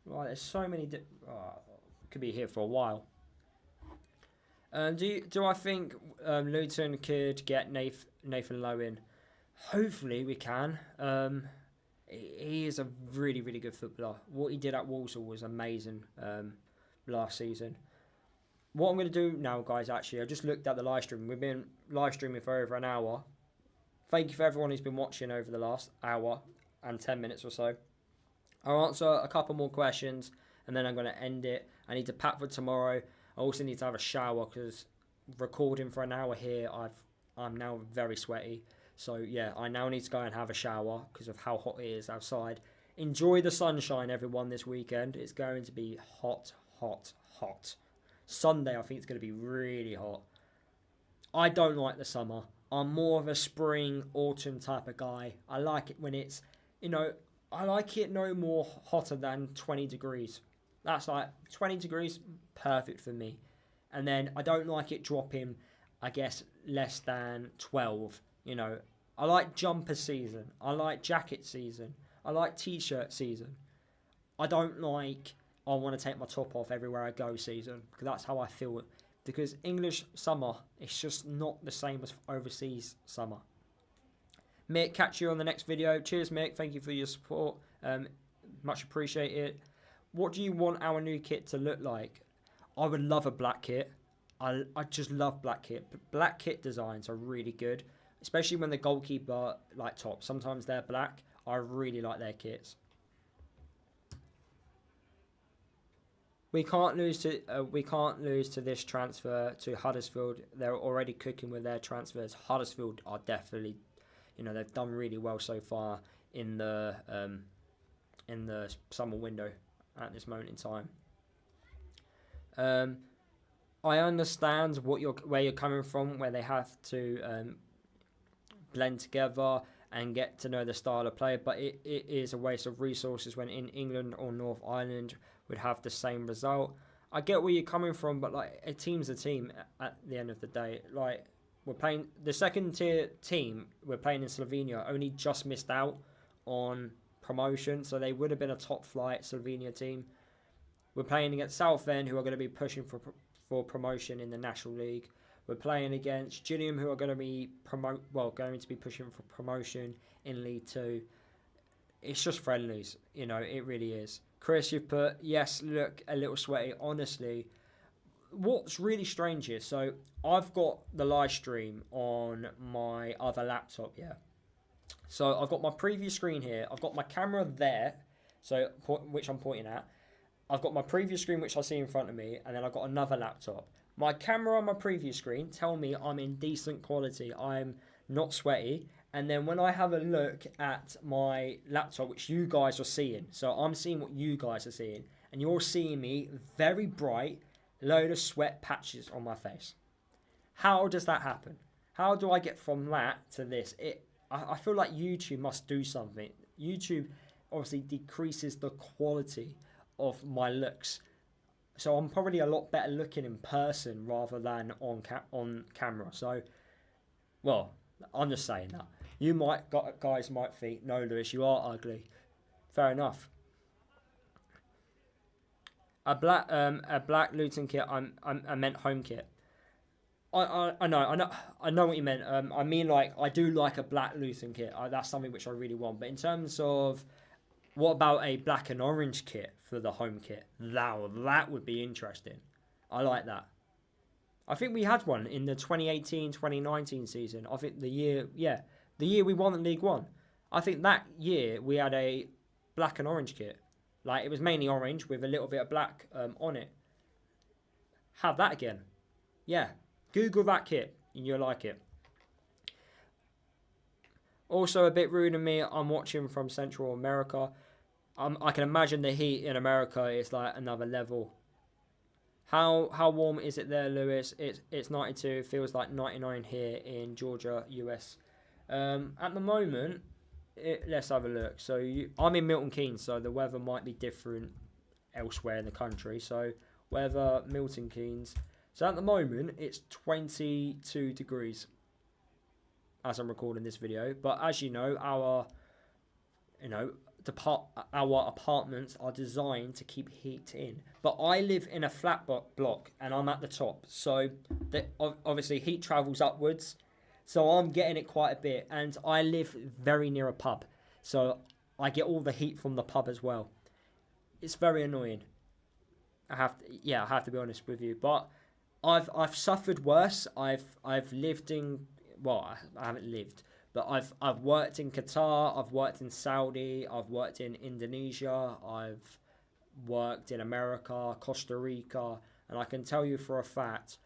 Speaker 1: Like, there's so many. Could be here for a while. Do I think Luton could get Nathan Lowe in? Hopefully we can. He is a really, really good footballer. What he did at Walsall was amazing last season. What I'm going to do now, guys, actually, I just looked at the live stream. We've been live streaming for over an hour. Thank you for everyone who's been watching over the last hour and 10 minutes or so. I'll answer a couple more questions and then I'm going to end it. I need to pack for tomorrow. I also need to have a shower because recording for an hour here, I'm now very sweaty. So, I now need to go and have a shower because of how hot it is outside. Enjoy the sunshine, everyone, this weekend. It's going to be hot, hot, hot. Sunday, I think it's going to be really hot. I don't like the summer. I'm more of a spring, autumn type of guy. I like it when it's, I like it no more hotter than 20 degrees. That's like 20 degrees, perfect for me. And then I don't like it dropping, I guess, less than 12. I like jumper season. I like jacket season. I like t-shirt season. I don't like, I want to take my top off everywhere I go season, because that's how I feel. Because English summer, it's just not the same as overseas summer. Mick, catch you on the next video. Cheers, Mick. Thank you for your support. Much appreciated. What do you want our new kit to look like? I would love a black kit. I just love black kit. Black kit designs are really good, especially when the goalkeeper like top. Sometimes they're black. I really like their kits. We can't lose to this transfer to Huddersfield. They're already cooking with their transfers. Huddersfield are definitely, they've done really well so far in the summer window at this moment in time. I understand where you're coming from, where they have to blend together and get to know the style of play. But it is a waste of resources when in England or North Ireland would have the same result. I get where you're coming from, but like a team's a team at the end of the day. Like we're playing the second tier team, we're playing in Slovenia, only just missed out on promotion, so they would have been a top flight Slovenia team. We're playing against Southend, who are going to be pushing for promotion in the National League. We're playing against Gillingham, who are going to be going to be pushing for promotion in League Two. It's just friendlies, it really is. Chris, you've put, yes, look a little sweaty. Honestly, what's really strange is, so I've got the live stream on my other laptop, yeah. So I've got my preview screen here. I've got my camera there, which I'm pointing at. I've got my preview screen, which I see in front of me, and then I've got another laptop. My camera and my preview screen tell me I'm in decent quality. I'm not sweaty. And then when I have a look at my laptop, which you guys are seeing, so I'm seeing what you guys are seeing, and you're seeing me very bright, load of sweat patches on my face. How does that happen? How do I get from that to this? I feel like YouTube must do something. YouTube obviously decreases the quality of my looks. So I'm probably a lot better looking in person rather than on camera. So, well, I'm just saying that. Guys might think, no, Lewis, you are ugly. Fair enough. A black Luton kit. I meant home kit. I know what you meant. I mean, like, I do like a black Luton kit. That's something which I really want. But in terms of, what about a black and orange kit for the home kit? That would be interesting. I like that. I think we had one in the 2018-2019 season. I think the year we won the League One. I think that year we had a black and orange kit. Like, it was mainly orange with a little bit of black on it. Have that again. Yeah. Google that kit and you'll like it. Also, a bit rude of me, I'm watching from Central America. I can imagine the heat in America is like another level. How warm is it there, Lewis? It's 92, feels like 99 here in Georgia, US. At the moment, let's have a look. So I'm in Milton Keynes, so the weather might be different elsewhere in the country. So weather, Milton Keynes. So at the moment, it's 22 degrees as I'm recording this video. But as you know, our apartments are designed to keep heat in. But I live in a flat block and I'm at the top. So obviously heat travels upwards. So I'm getting it quite a bit. And I live very near a pub. So I get all the heat from the pub as well. It's very annoying. I have to be honest with you. But I've suffered worse. I've lived in, well, I haven't lived, but I've worked in Qatar, I've worked in Saudi, I've worked in Indonesia, I've worked in America, Costa Rica, and I can tell you for a fact,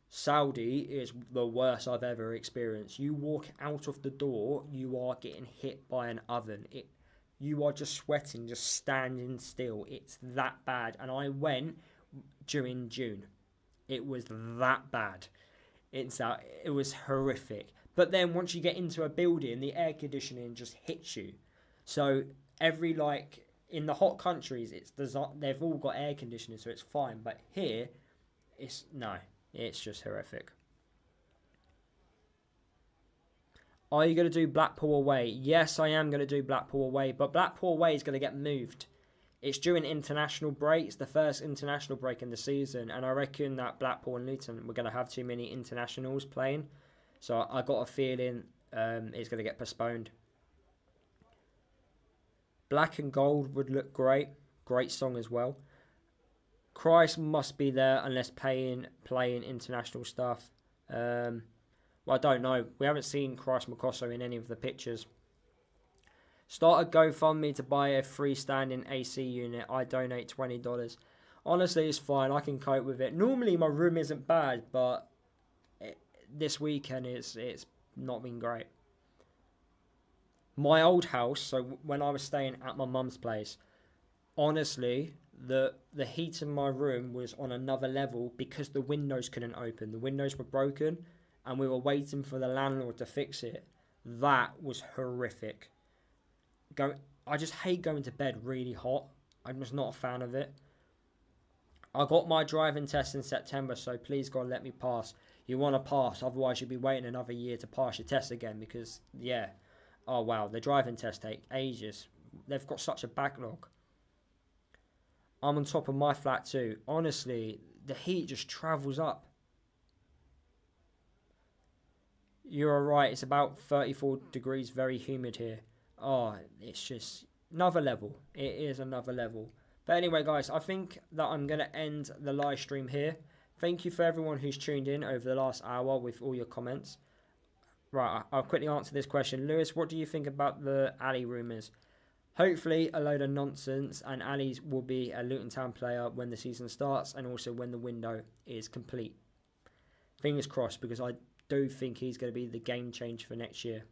Speaker 1: Saudi is the worst I've ever experienced. You walk out of the door, you are getting hit by an oven. You are just sweating, just standing still. It's that bad. And I went during June. It was that bad. It was horrific. But then once you get into a building, the air conditioning just hits you. So in the hot countries, they've all got air conditioning, so it's fine. But here, it's just horrific. Are you going to do Blackpool away? Yes, I am going to do Blackpool away, but Blackpool away is going to get moved. It's during international break. It's the first international break in the season, and I reckon that Blackpool and Luton, we're going to have too many internationals playing. So I got a feeling it's going to get postponed. Black and gold would look great. Great song as well. Christ must be there unless playing international stuff. Well, I don't know. We haven't seen Christ Makosso in any of the pictures. Start a GoFundMe to buy a freestanding AC unit. I donate $20. Honestly, it's fine. I can cope with it. Normally, my room isn't bad, but this weekend it's not been great. My old house, so when I was staying at my mum's place, honestly, the heat in my room was on another level because the windows couldn't open. The windows were broken, and we were waiting for the landlord to fix it. That was horrific. I just hate going to bed really hot. I'm just not a fan of it. I got my driving test in September, so please God let me pass. You want to pass, otherwise you'll be waiting another year to pass your test again because, yeah. Oh wow, the driving test take ages. They've got such a backlog. I'm on top of my flat too. Honestly, the heat just travels up. You're right, it's about 34 degrees, very humid here. Oh, it's just another level. It is another level. But anyway, guys, I think that I'm going to end the live stream here. Thank you for everyone who's tuned in over the last hour with all your comments. Right, I'll quickly answer this question. Lewis, what do you think about the Alli rumours? Hopefully a load of nonsense, and Alli will be a Luton Town player when the season starts and also when the window is complete. Fingers crossed, because I do think he's going to be the game changer for next year.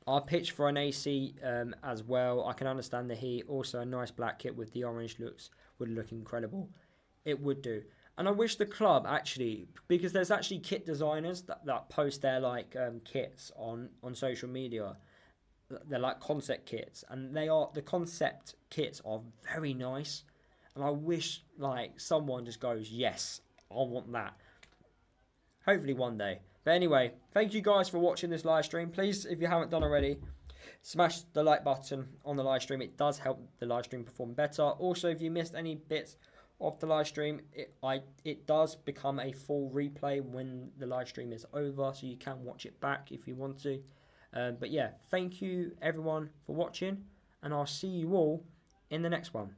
Speaker 1: I'll pitch for an AC as well. I can understand the heat. Also, a nice black kit with the orange would look incredible. It would do. And I wish the club actually, because there's actually kit designers that post their kits on social media. They're like concept kits, and the concept kits are very nice. And I wish someone just goes, yes, I want that. Hopefully one day. But anyway, thank you guys for watching this live stream. Please, if you haven't done already, smash the like button on the live stream. It does help the live stream perform better. Also, if you missed any bits of the live stream, it does become a full replay when the live stream is over, so you can watch it back if you want to. But yeah, thank you everyone for watching, and I'll see you all in the next one.